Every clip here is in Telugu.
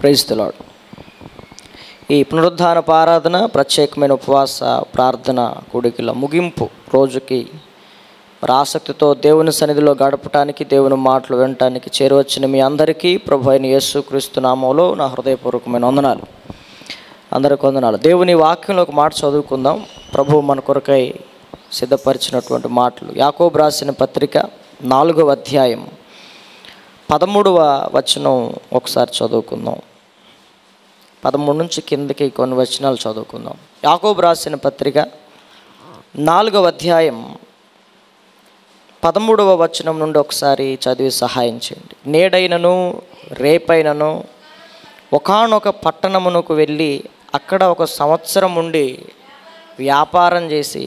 Praise the lord. ఈ పునరుద్ధాన ఆరాధన ప్రత్యేకమైన ఉపవాస ప్రార్థన కూడికల ముగింపు రోజుకి ఆసక్తితో దేవుని సన్నిధిలో గడపటానికి, దేవుని మాటలు వినటానికి చేరువచ్చిన మీ అందరికీ ప్రభు అయిన యేసుక్రీస్తు నామములో నా హృదయపూర్వకమైన వందనాలు. అందరికి వందనాలు. దేవుని వాక్యంలో ఒక మాట చదువుకుందాం. ప్రభు మన కొరకై సిద్ధపరిచినటువంటి మాటలు యాకోబు రాసిన పత్రిక 4వ అధ్యాయం 13వ వచనం ఒకసారి చదువుకుందాం. 13 నుంచి కిందకి కొన్ని వచనాలు చదువుకుందాం. యాకోబు రాసిన పత్రిక 4వ అధ్యాయం 13వ వచనం నుండి ఒకసారి చదివి సహాయం చేయండి. నేడైనను రేపైనను ఒకానొక పట్టణమునకు వెళ్ళి అక్కడ 1 సంవత్సరం ఉండి వ్యాపారం చేసి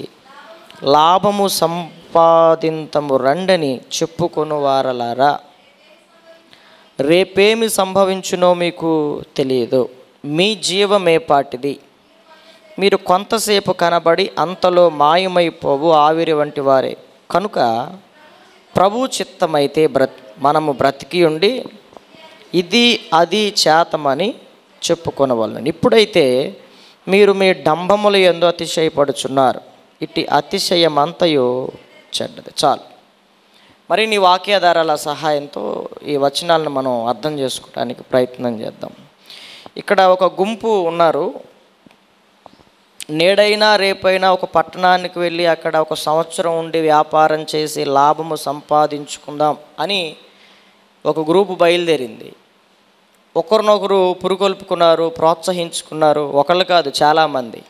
లాభము సంపాదింతము రండని చెప్పుకొను వారలారా, రేపేమి సంభవించునో మీకు తెలియదు. మీ జీవమేపాటిది. మీరు కొంతసేపు కనబడి అంతలో మాయమైపోవు ఆవిరి వంటి వారే. కనుక ప్రభు చిత్తమైతే మనము బ్రతికి ఉండి ఇది అది చేతమని చెప్పుకొనవలెను. ఇప్పుడైతే మీరు మీ డంబముల యందు అతిశయపడుచున్నారు. ఇట్టి అతిశయమంతయు చెడ్డది. చాలు. మరి నీ వాక్యాధారాల సహాయంతో ఈ వచనాలను మనం అర్థం చేసుకోవడానికి ప్రయత్నం చేద్దాం. ఇక్కడ ఒక గుంపు ఉన్నారు. నేడైనా రేపైనా ఒక పట్టణానికి వెళ్ళి అక్కడ 1 సంవత్సరం ఉండి వ్యాపారం చేసి లాభము సంపాదించుకుందాం అని ఒక గ్రూపు బయలుదేరింది. ఒకరినొకరు పురుకొల్పుకున్నారు, ప్రోత్సహించుకున్నారు. ఒకళ్ళు కాదు, చాలామంది.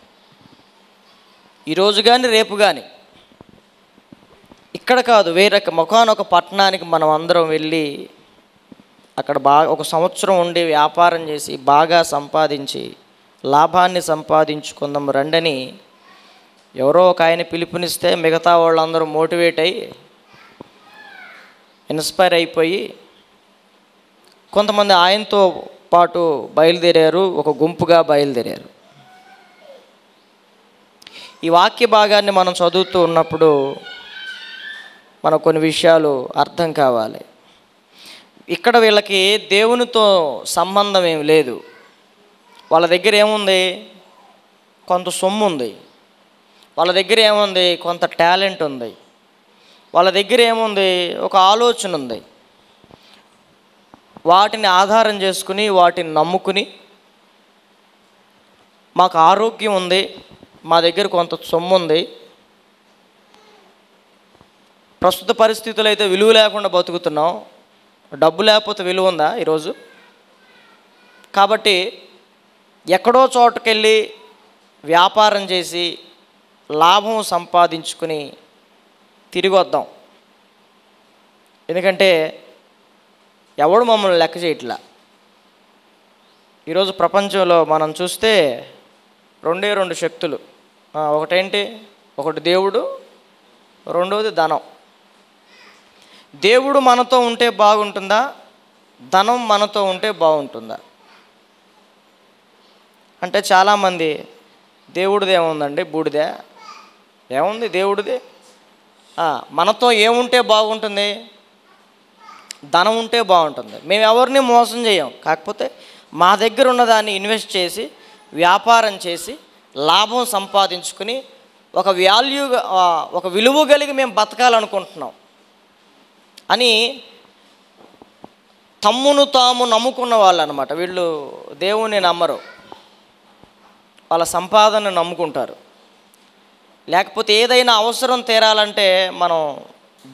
ఈరోజు కానీ రేపు కానీ ఇక్కడ కాదు, వేరొక ఒకానొక పట్టణానికి మనం అందరం వెళ్ళి అక్కడ బాగా 1 సంవత్సరం ఉండి వ్యాపారం చేసి బాగా సంపాదించి లాభాన్ని సంపాదించుకుందాం రండని ఎవరో ఒక ఆయన పిలుపునిస్తే మిగతా వాళ్ళందరూ మోటివేట్ అయ్యి ఇన్స్పైర్ అయిపోయి కొంతమంది ఆయనతో పాటు బయలుదేరారు. ఒక గుంపుగా బయలుదేరారు. ఈ వాక్య భాగాన్ని మనం చదువుతూ ఉన్నప్పుడు మనకు కొన్ని విషయాలు అర్థం కావాలి. ఇక్కడ వీళ్ళకి దేవునితో సంబంధం ఏమి లేదు. వాళ్ళ దగ్గర ఏముంది? కొంత సొమ్ము ఉంది. వాళ్ళ దగ్గర ఏముంది? కొంత టాలెంట్ ఉంది. వాళ్ళ దగ్గర ఏముంది? ఒక ఆలోచన ఉంది. వాటిని ఆధారం చేసుకుని, వాటిని నమ్ముకుని, మాకు ఆరోగ్యం ఉంది, మా దగ్గర కొంత సొమ్ము ఉంది, ప్రస్తుత పరిస్థితులు అయితే విలువ లేకుండా బతుకుతున్నాం, డబ్బు లేకపోతే విలువ ఉందా ఈరోజు? కాబట్టి ఎక్కడో చోటుకెళ్ళి వ్యాపారం చేసి లాభం సంపాదించుకుని తిరిగి వద్దాం. ఎందుకంటే ఎవడు మమ్మల్ని లెక్క చేయట్లా. ఈరోజు ప్రపంచంలో మనం చూస్తే 2 శక్తులు. ఒకటేంటి? ఒకటి దేవుడు, రెండవది ధనం. దేవుడు మనతో ఉంటే బాగుంటుందా? ధనం మనతో ఉంటే బాగుంటుందా? అంటే చాలామంది దేవుడిది ఏముందండి, బూడిదే ఏముంది దేవుడిది. మనతో ఏముంటే బాగుంటుంది? ధనం ఉంటే బాగుంటుంది. మేము ఎవరిని మోసం చేయం. కాకపోతే మా దగ్గర ఉన్నదాన్ని ఇన్వెస్ట్ చేసి వ్యాపారం చేసి లాభం సంపాదించుకుని ఒక ఒక విలువ కలిగి మేము బతకాలనుకుంటున్నాం అని తమ్మును తాము నమ్ముకున్న వాళ్ళు అన్నమాట. వీళ్ళు దేవుని నమ్మరు, వాళ్ళ సంపాదన నమ్ముకుంటారు. లేకపోతే ఏదైనా అవసరం తీరాలంటే మనం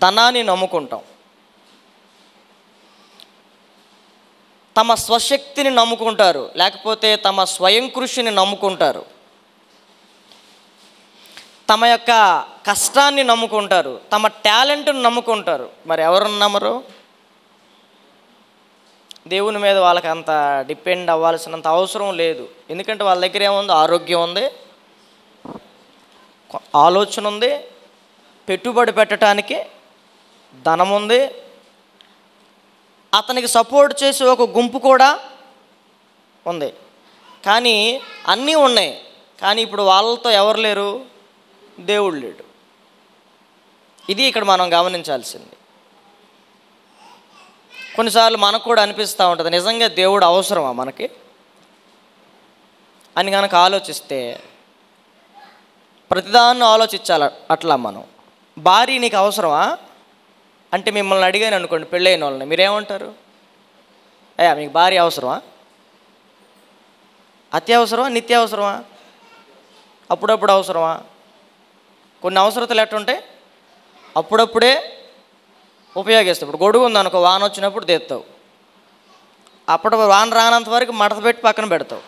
ధనాన్ని నమ్ముకుంటాం. తమ స్వశక్తిని నమ్ముకుంటారు, లేకపోతే తమ స్వయం కృషిని నమ్ముకుంటారు, తమ యొక్క కష్టాన్ని నమ్ముకుంటారు, తమ టాలెంట్ని నమ్ముకుంటారు. మరి ఎవరు నమ్మరు? దేవుని మీద వాళ్ళకి అంత డిపెండ్ అవ్వాల్సినంత అవసరం లేదు. ఎందుకంటే వాళ్ళ దగ్గర ఏముంది? ఆరోగ్యం ఉంది, ఆలోచన ఉంది, పెట్టుబడి పెట్టడానికి ధనం ఉంది, అతనికి సపోర్ట్ చేసే ఒక గుంపు కూడా ఉంది. కానీ అన్నీ ఉన్నాయి. కానీ ఇప్పుడు వాళ్ళతో ఎవరు లేరు? దేవుడు లేడు. ఇది ఇక్కడ మనం గమనించాల్సింది. కొన్నిసార్లు మనకు కూడా అనిపిస్తూ ఉంటుంది, నిజంగా దేవుడు అవసరమా మనకి? అని కనుక ఆలోచిస్తే ప్రతిదాన్ని ఆలోచించాలి. అట్లా మనం భార్య నీకు అవసరమా అంటే మిమ్మల్ని అడిగాను అనుకోండి, పెళ్ళైన వాళ్ళని, మీరేమంటారు? అయ్యా మీకు భార్య అవసరమా? అత్యవసరమా, నిత్యావసరమా, అప్పుడప్పుడు అవసరమా? కొన్ని అవసరతలు ఎట్టుంటాయి, అప్పుడప్పుడే ఉపయోగిస్తావు. ఇప్పుడు గొడుగు ఉందనుకో, వాన వచ్చినప్పుడు తెస్తావు, అప్పుడు వాన రానంత వరకు మడత పెట్టి పక్కన పెడతావు.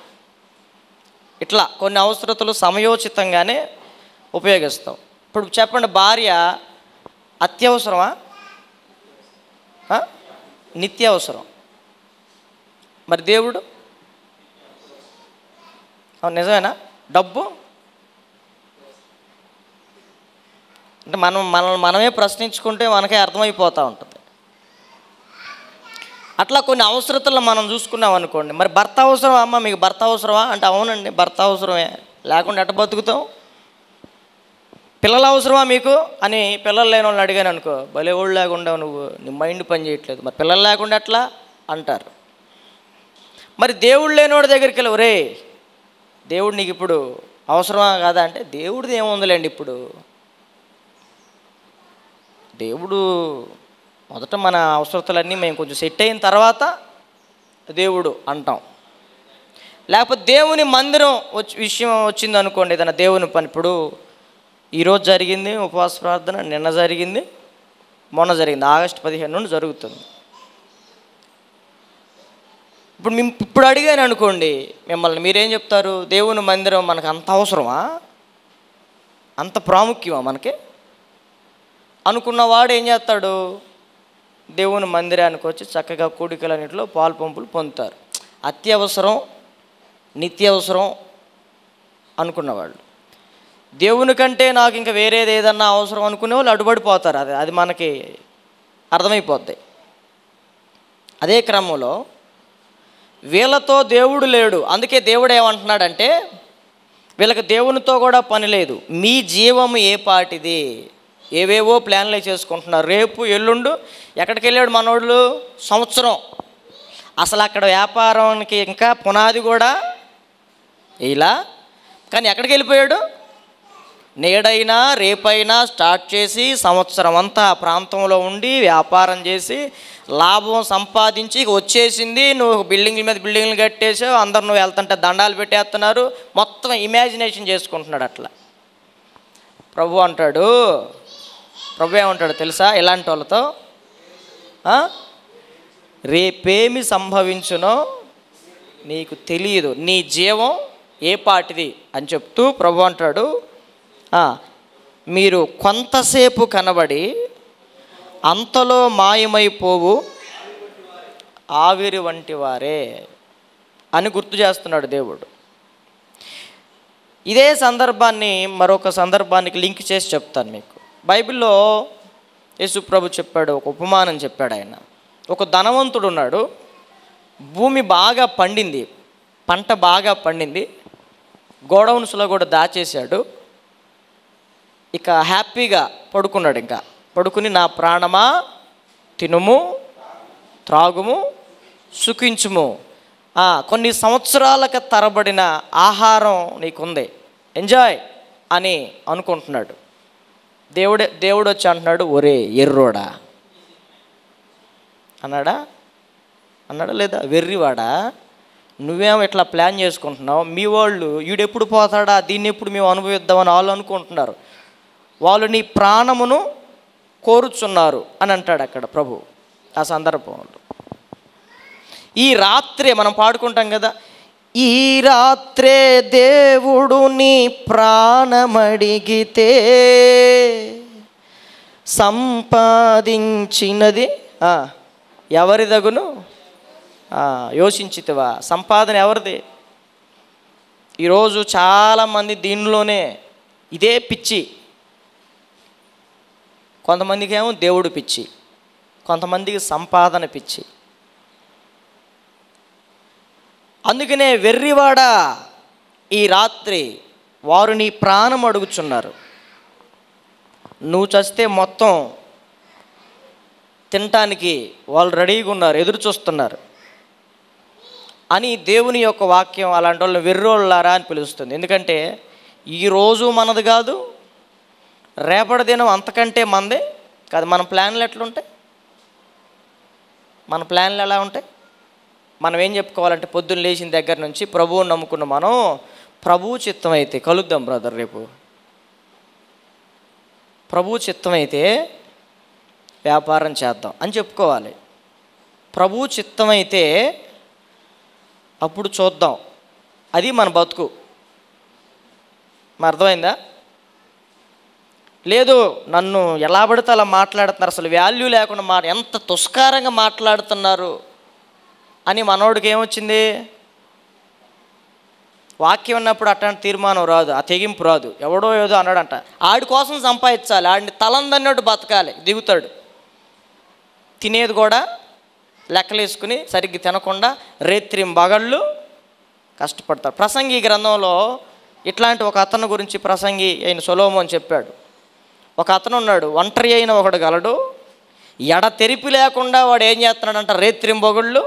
ఇట్లా కొన్ని అవసరతలు సమయోచితంగానే ఉపయోగిస్తావు. ఇప్పుడు చెప్పండి, భార్య అత్యవసరమా, నిత్యావసరం? మరి దేవుడు నిజమేనా? డబ్బు అంటే మనమే ప్రశ్నించుకుంటే మనకే అర్థమైపోతూ ఉంటుంది. అట్లా కొన్ని అవసరతలను మనం చూసుకున్నాం అనుకోండి. మరి భర్త అవసరమా? అమ్మ మీకు భర్త అవసరమా అంటే అవునండి భర్త అవసరమే, లేకుండా ఎట్ట బతుకుతాం? పిల్లలు అవసరమా మీకు అని పిల్లలు లేని వాళ్ళని అడిగాను అనుకో, భలే ఓళ్ళు లేకుండా నువ్వు, నీ మైండ్ పని చేయట్లేదు, మరి పిల్లలు లేకుండా ఎట్లా అంటారు. మరి దేవుడు లేనివాడి దగ్గరికి వెళ్ళి, ఒరే దేవుడు నీకు ఇప్పుడు అవసరమా కాదా అంటే, దేవుడిది ఏముందిలేండి, ఇప్పుడు దేవుడు మొదట మన అవసరతలన్నీ మేము కొంచెం సెట్ అయిన తర్వాత దేవుడు అంటాం. లేకపోతే దేవుని మందిరం విషయం వచ్చింది అనుకోండి, ఏదైనా దేవుని పని, ఇప్పుడు ఈరోజు జరిగింది ఉపవాస ప్రార్థన, నిన్న జరిగింది, మొన్న జరిగింది, ఆగస్టు 15 నుండి జరుగుతుంది. ఇప్పుడు అడిగాను అనుకోండి మిమ్మల్ని, మీరేం చెప్తారు? దేవుని మందిరం మనకు అంత అవసరమా, అంత ప్రాముఖ్యమా మనకి అనుకున్నవాడు ఏం చేస్తాడు? దేవుని మందిరానికి వచ్చి చక్కగా కూడికలన్నింటిలో పాలు పంపులు పొందుతారు. అత్యవసరం, నిత్యవసరం అనుకున్నవాళ్ళు, దేవుని కంటే నాకు ఇంకా వేరేది ఏదన్నా అవసరం అనుకునే వాళ్ళు అడ్డుపడిపోతారు. అది మనకి అర్థమైపోద్ది. అదే క్రమంలో వీళ్ళతో దేవుడు లేడు. అందుకే దేవుడు ఏమంటున్నాడంటే, వీళ్ళకి దేవునితో కూడా పని లేదు, మీ జీవము ఏ పాటిది, ఏవేవో ప్లాన్లు చేసుకుంటున్నారు. రేపు ఎల్లుండు ఎక్కడికి వెళ్ళాడు మనోళ్ళు? సంవత్సరం. అసలు అక్కడ వ్యాపారానికి ఇంకా పునాది కూడా ఇలా, కానీ ఎక్కడికి వెళ్ళిపోయాడు? నేడైనా రేపైనా స్టార్ట్ చేసి సంవత్సరం అంతా ఆ ప్రాంతంలో ఉండి వ్యాపారం చేసి లాభం సంపాదించి వచ్చేసింది. నువ్వు బిల్డింగ్ల మీద బిల్డింగ్లు కట్టేసావు, అందరు నువ్వు వెళ్తుంటే దండాలు పెట్టేస్తున్నారు, మొత్తం ఇమాజినేషన్ చేసుకుంటున్నాడు. అట్లా ప్రభు అంటాడు, ప్రభు ఏమంటాడు తెలుసా ఇలాంటి వాళ్ళతో? రేపేమి సంభవించునో నీకు తెలియదు, నీ జీవం ఏ పాటిది అని చెప్తూ ప్రభు అంటాడు, మీరు కొంతసేపు కనబడి అంతలో మాయమైపోవు ఆవిరి వంటి వారే అని గుర్తు చేస్తున్నాడు దేవుడు. ఇదే సందర్భాన్ని మరొక సందర్భానికి లింక్ చేసి చెప్తాను మీకు. బైబిల్లో యేసు ప్రభు చెప్పాడు, ఒక ఉపమానం చెప్పాడు. ఆయన ఒక ధనవంతుడు ఉన్నాడు, భూమి బాగా పండింది, పంట బాగా పండింది, గోడౌన్స్లో కూడా దాచేశాడు. ఇక హ్యాపీగా పడుకున్నాడు. ఇంకా పడుకుని, నా ప్రాణమా తినుము త్రాగుము సుఖించుము, కొన్ని సంవత్సరాలకు తరబడిన ఆహారం నీకుంది, ఎంజాయ్ అని అనుకుంటున్నాడు. దేవుడు వచ్చి అంటున్నాడు, ఒరే ఎర్రోడా అన్నాడా లేదా? వెర్రివాడా, నువ్వేమో ఇట్లా ప్లాన్ చేసుకుంటున్నావు, మీ వాళ్ళు వీడెప్పుడు పోతాడా, దీన్ని ఎప్పుడు మేము అనుభవిద్దామని వాళ్ళు అనుకుంటున్నారు, వాళ్ళు నీ ప్రాణమును కోరుచున్నారు అని అంటాడు అక్కడ ప్రభు. ఆ సందర్భంలో ఈ రాత్రే మనం పాడుకుంటాం కదా, ఈ రాత్రే దేవుడు నీ ప్రాణమడిగితే సంపాదించినది ఎవరిదగును యోచించితివా? సంపాదన ఎవరిది? ఈరోజు చాలామంది దీనిలోనే ఇదే పిచ్చి. కొంతమందికి ఏమో దేవుడు పిచ్చి, కొంతమందికి సంపాదన పిచ్చి. అందుకనే వెర్రివాడా, ఈ రాత్రి వారు నీ ప్రాణం అడుగుచున్నారు, నువ్వు చస్తే మొత్తం తినటానికి వాళ్ళు రెడీగా ఉన్నారు, ఎదురు చూస్తున్నారు. అని దేవుని యొక్క వాక్యం అలాంటి వాళ్ళని వెర్రోళ్ళారా అని పిలుస్తుంది. ఎందుకంటే ఈరోజు మనది కాదు, రేపటి దినం అంతకంటే మనదే కాదు. మన ప్లాన్లు ఎట్లుంటాయి? మన ప్లాన్లు ఎలా ఉంటాయి? మనం ఏం చెప్పుకోవాలంటే పొద్దున్న లేచిన దగ్గర నుంచి ప్రభువుని నమ్ముకున్న మనం, ప్రభువు చిత్తం అయితే కలుద్దాం బ్రదర్ రేపు, ప్రభువు చిత్తం అయితే వ్యాపారం చేద్దాం అని చెప్పుకోవాలి. ప్రభువు చిత్తం అయితే అప్పుడు చూద్దాం. అది మన బతుకు. అర్థమైందా? లేదు, నన్ను ఎలా పడితే అలా మాట్లాడుతున్నారు, అసలు వాల్యూ లేకుండా ఎంత తుస్కారంగా మాట్లాడుతున్నారు అని మనోడికి ఏమొచ్చింది? వాక్యం ఉన్నప్పుడు అట్లాంటి తీర్మానం రాదు, ఆ తెగింపు రాదు. ఎవడో ఏదో అన్నాడంట, ఆడి కోసం సంపాదించాలి, ఆడిని తలందన్నట్టు బతకాలి. దిగుతాడు. తినేది కూడా లెక్కలేసుకుని సరిగ్గా తినకుండా రేత్రింబగళ్ళు కష్టపడతాడు. ప్రసంగి గ్రంథంలో ఇట్లాంటి ఒక అతను గురించి ప్రసంగి అయిన సొలొమోను చెప్పాడు. ఒక అతను ఉన్నాడు, ఒంటరి అయిన ఒకడు గలడు, ఎడ తెరిపి లేకుండా వాడు ఏం చేస్తున్నాడంట, రేత్రింబగళ్ళు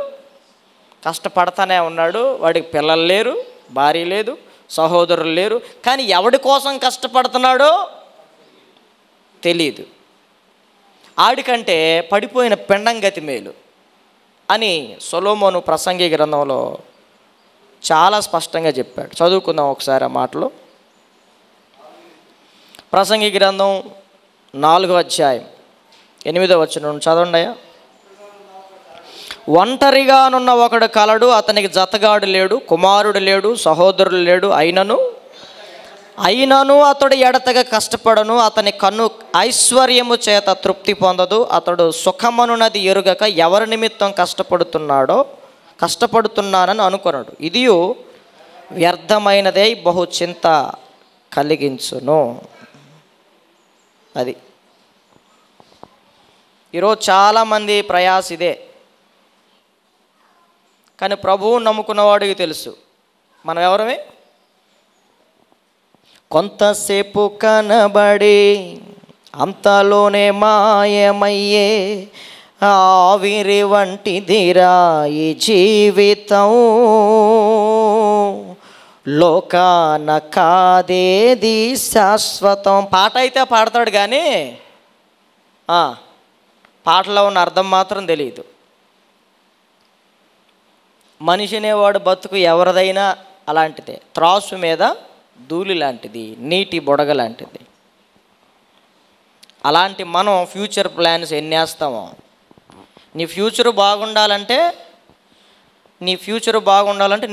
కష్టపడతానే ఉన్నాడు. వాడికి పిల్లలు లేరు, భార్య లేదు, సహోదరులు లేరు. కానీ ఎవడి కోసం కష్టపడుతున్నాడో తెలియదు. ఆడికంటే పడిపోయిన పెండం గతి మేలు అని సొలొమోను ప్రసంగి గ్రంథంలో చాలా స్పష్టంగా చెప్పాడు. చదువుకుందాం ఒకసారి ఆ మాటలు. ప్రసంగి గ్రంథం 4వ అధ్యాయం 8వ వచనం చదవండి. ఒంటరిగానున్న ఒకడు కలడు, అతనికి జతగాడు లేడు, కుమారుడు లేడు, సహోదరుడు లేడు. అయినను అతడు ఎడతగా కష్టపడను, అతని కన్ను ఐశ్వర్యము చేత తృప్తి పొందదు. అతడు సుఖమనున్నది ఎరుగక ఎవరి నిమిత్తం కష్టపడుతున్నానని అనుకొనడు. ఇది వ్యర్థమైనదే, బహు చింత కలిగించును. అది ఈరోజు చాలామంది ప్రయాస ఇదే. కానీ ప్రభువు నమ్ముకున్నవాడికి తెలుసు మనం ఎవరమే. కొంతసేపు కనబడి అంతలోనే మాయమయ్యే ఆవిరి వంటిదిరా ఈ జీవితం, లోకాన కాదేది శాశ్వతం. పాట అయితే పాడతాడు కానీ పాటలో ఉన్న అర్థం మాత్రం తెలియదు. మనిషి అనేవాడు బతుకు ఎవరిదైనా అలాంటిదే, త్రాసు మీద ధూళి లాంటిది, నీటి బుడగ లాంటిది. అలాంటి మనం ఫ్యూచర్ ప్లాన్స్ ఎన్ని వేస్తామో. నీ ఫ్యూచర్ బాగుండాలంటే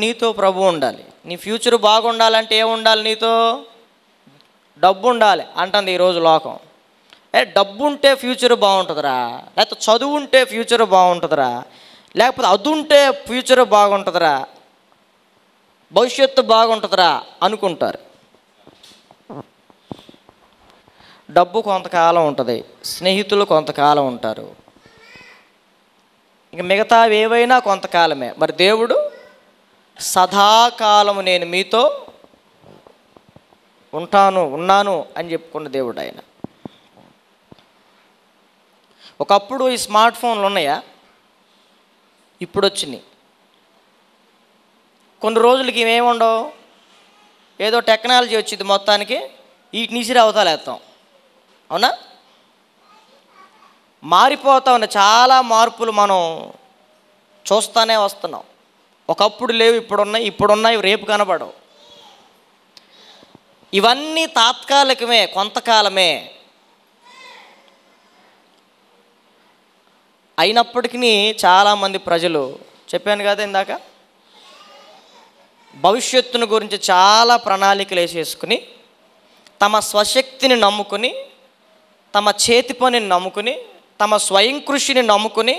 నీతో ప్రభు ఉండాలి. నీ ఫ్యూచర్ బాగుండాలంటే ఏముండాలి? నీతో డబ్బు ఉండాలి అంటుంది ఈరోజు లోకం. డబ్బు ఉంటే ఫ్యూచర్ బాగుంటుందిరా, లేకపోతే చదువు ఉంటే ఫ్యూచర్ బాగుంటుందిరా, లేకపోతే అది ఉంటే ఫ్యూచర్ బాగుంటుందిరా, భవిష్యత్తు బాగుంటుందిరా అనుకుంటారు. డబ్బు కొంతకాలం ఉంటుంది, స్నేహితులు కొంతకాలం ఉంటారు, ఇంక మిగతావి ఏవైనా కొంతకాలమే. మరి దేవుడు సదాకాలము నేను మీతో ఉన్నాను అని చెప్పుకున్న దేవుడు ఆయన. ఒకప్పుడు ఈ స్మార్ట్ ఫోన్లు ఉన్నాయా? ఇప్పుడు వచ్చినాయి. కొన్ని రోజులకి ఇవేముండవు, ఏదో టెక్నాలజీ వచ్చింది, మొత్తానికి వీటిని ఇసిరి అవతలేస్తాం. అవునా? మారిపోతా ఉన్నాయి. చాలా మార్పులు మనం చూస్తూనే వస్తున్నాం. ఒకప్పుడు లేవు, ఇప్పుడున్నాయి, రేపు కనబడవు. ఇవన్నీ తాత్కాలికమే, కొంతకాలమే. అయినప్పటికీ చాలామంది ప్రజలు, చెప్పాను కదా ఇందాక, భవిష్యత్తును గురించి చాలా ప్రణాళికలు వేసేసుకుని, తమ స్వశక్తిని నమ్ముకుని, తమ చేతి పనిని నమ్ముకుని, తమ స్వయం కృషిని నమ్ముకుని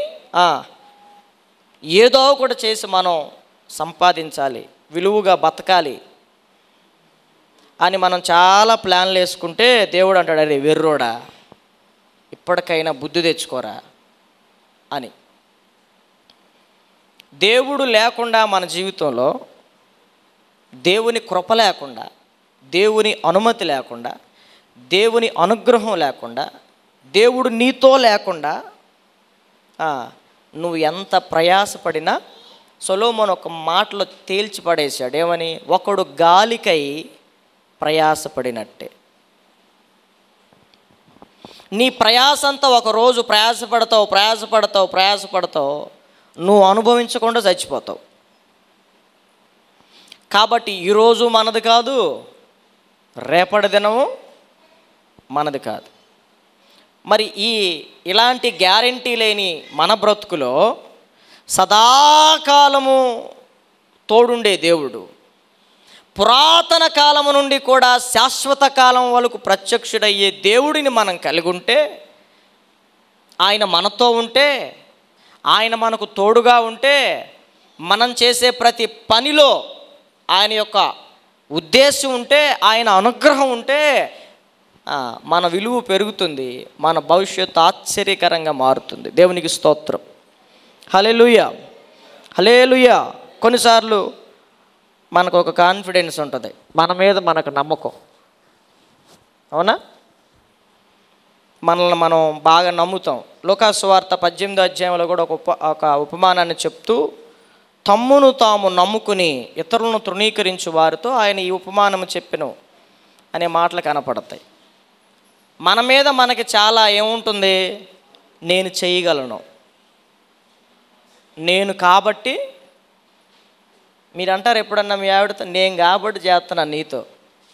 ఏదో ఒకటి చేసి మనం సంపాదించాలి, విలువగా బతకాలి అని మనం చాలా ప్లాన్లు వేసుకుంటే దేవుడు అంటాడు, అరే వెర్రోడా, ఇప్పటికైనా బుద్ధి తెచ్చుకోరా అని. దేవుడు లేకుండా మన జీవితంలో, దేవుని కృప లేకుండా, దేవుని అనుమతి లేకుండా, దేవుని అనుగ్రహం లేకుండా, దేవుడు నీతో లేకుండా నువ్వు ఎంత ప్రయాసపడినా సొలొమోను ఒక మాటలో తేల్చి పడేశాడు. ఏమని? ఒకడు గాలికై ప్రయాసపడినట్టే. నీ ప్రయాసంతా ఒకరోజు ప్రయాసపడతావు, నువ్వు అనుభవించకుండా చచ్చిపోతావు. కాబట్టి ఈరోజు మనది కాదు, రేపటి దినము మనది కాదు. మరి ఇలాంటి గ్యారెంటీ లేని మన బ్రతుకులో సదాకాలము తోడుండే దేవుడు, పురాతన కాలము నుండి కూడా శాశ్వత కాలం వరకు ప్రత్యక్షుడయ్యే దేవుడిని మనం కలిగి ఉంటే, ఆయన మనతో ఉంటే, ఆయన మనకు తోడుగా ఉంటే, మనం చేసే ప్రతి పనిలో ఆయన యొక్క ఉద్దేశం ఉంటే, ఆయన అనుగ్రహం ఉంటే మన విలువ పెరుగుతుంది, మన భవిష్యత్తు ఆశ్చర్యకరంగా మారుతుంది. దేవునికి స్తోత్రం. హల్లెలూయా, హల్లెలూయా. కొన్నిసార్లు మనకు ఒక కాన్ఫిడెన్స్ ఉంటుంది, మన మీద మనకు నమ్మకం. అవునా? మనల్ని మనం బాగా నమ్ముతాం. లూకాసు సువార్త 18వ అధ్యాయంలో కూడా ఒక ఉపమానాన్ని చెప్తూ, తమ్మును తాము నమ్ముకుని ఇతరులను తృణీకరించు వారితో ఆయన ఈ ఉపమానం చెప్పెను అనే మాటలు కనపడతాయి. మన మీద మనకి చాలా ఏముంటుంది? నేను చేయగలను, నేను కాబట్టి. మీరు అంటారు ఎప్పుడన్నా మీ ఆవిడతో, నేను కాబట్టి చేస్తున్నా నీతో,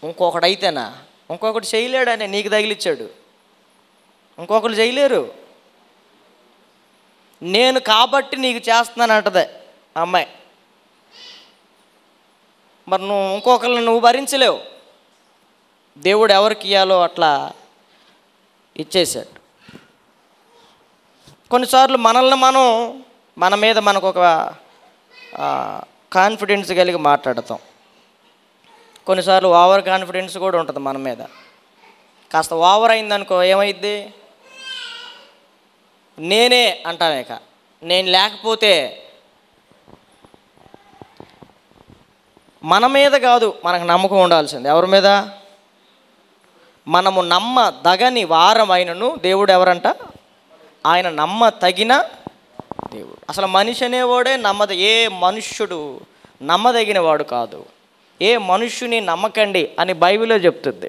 ఇంకొకడైతేనా, ఇంకొకటి చేయలేడని నీకు తగిలిచ్చాడు, ఇంకొకరు చేయలేరు. నేను కాబట్టి నీకు చేస్తున్నాను అంటదే అమ్మాయి. మరి ఇంకొకరిని నువ్వు భరించలేవు. దేవుడు ఎవరికి ఇవ్వాలో అట్లా ఇచ్చేసాడు. కొన్నిసార్లు మన మీద మనకు ఒక కాన్ఫిడెన్స్ కలిగి మాట్లాడతాం. కొన్నిసార్లు ఓవర్ కాన్ఫిడెన్స్ కూడా ఉంటుంది మన మీద. కాస్త ఓవర్ అయిందనుకో ఏమైద్ది? నేనే అంటాను. ఇక నేను లేకపోతే మన మీద కాదు మనకు నమ్మకం ఉండాల్సింది. ఎవరి మీద? మనము నమ్మదగని వారమైనను దేవుడు ఎవరంట? ఆయన నమ్మతగిన దేవుడు. అసలు మనిషి అనేవాడే ఏ మనుష్యుడు నమ్మదగిన వాడు కాదు. ఏ మనుష్యుని నమ్మకండి అని బైబిల్లో చెప్తుంది.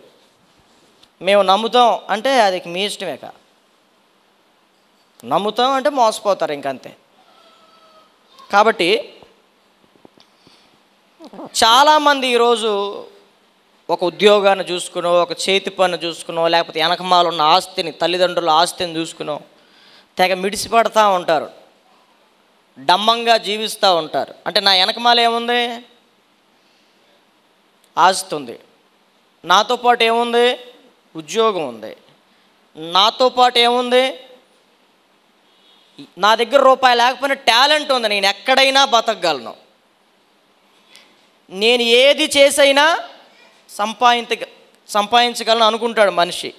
మేము నమ్ముతాం అంటే అది మీ ఇష్టమే. నమ్ముతాం అంటే మోసపోతారు ఇంకంతే. కాబట్టి చాలామంది ఈరోజు ఒక ఉద్యోగాన్ని చూసుకునో, ఒక చేతి పని చూసుకునో, లేకపోతే వెనకమాల ఉన్న ఆస్తిని, తల్లిదండ్రుల ఆస్తిని చూసుకునో తెగ మిడిసిపడతా ఉంటారు, డమ్మంగా జీవిస్తూ ఉంటారు. అంటే నా వెనకమాల ఏముంది? ఆస్తి ఉంది. నాతో పాటు ఏముంది? ఉద్యోగం ఉంది. నాతో పాటు ఏముంది? నా దగ్గర రూపాయి లేకపోయినా టాలెంట్ ఉంది, నేను ఎక్కడైనా బతకగలను, నేను ఏది చేసైనా సంపాదించగలను అనుకుంటాడు మనిషి.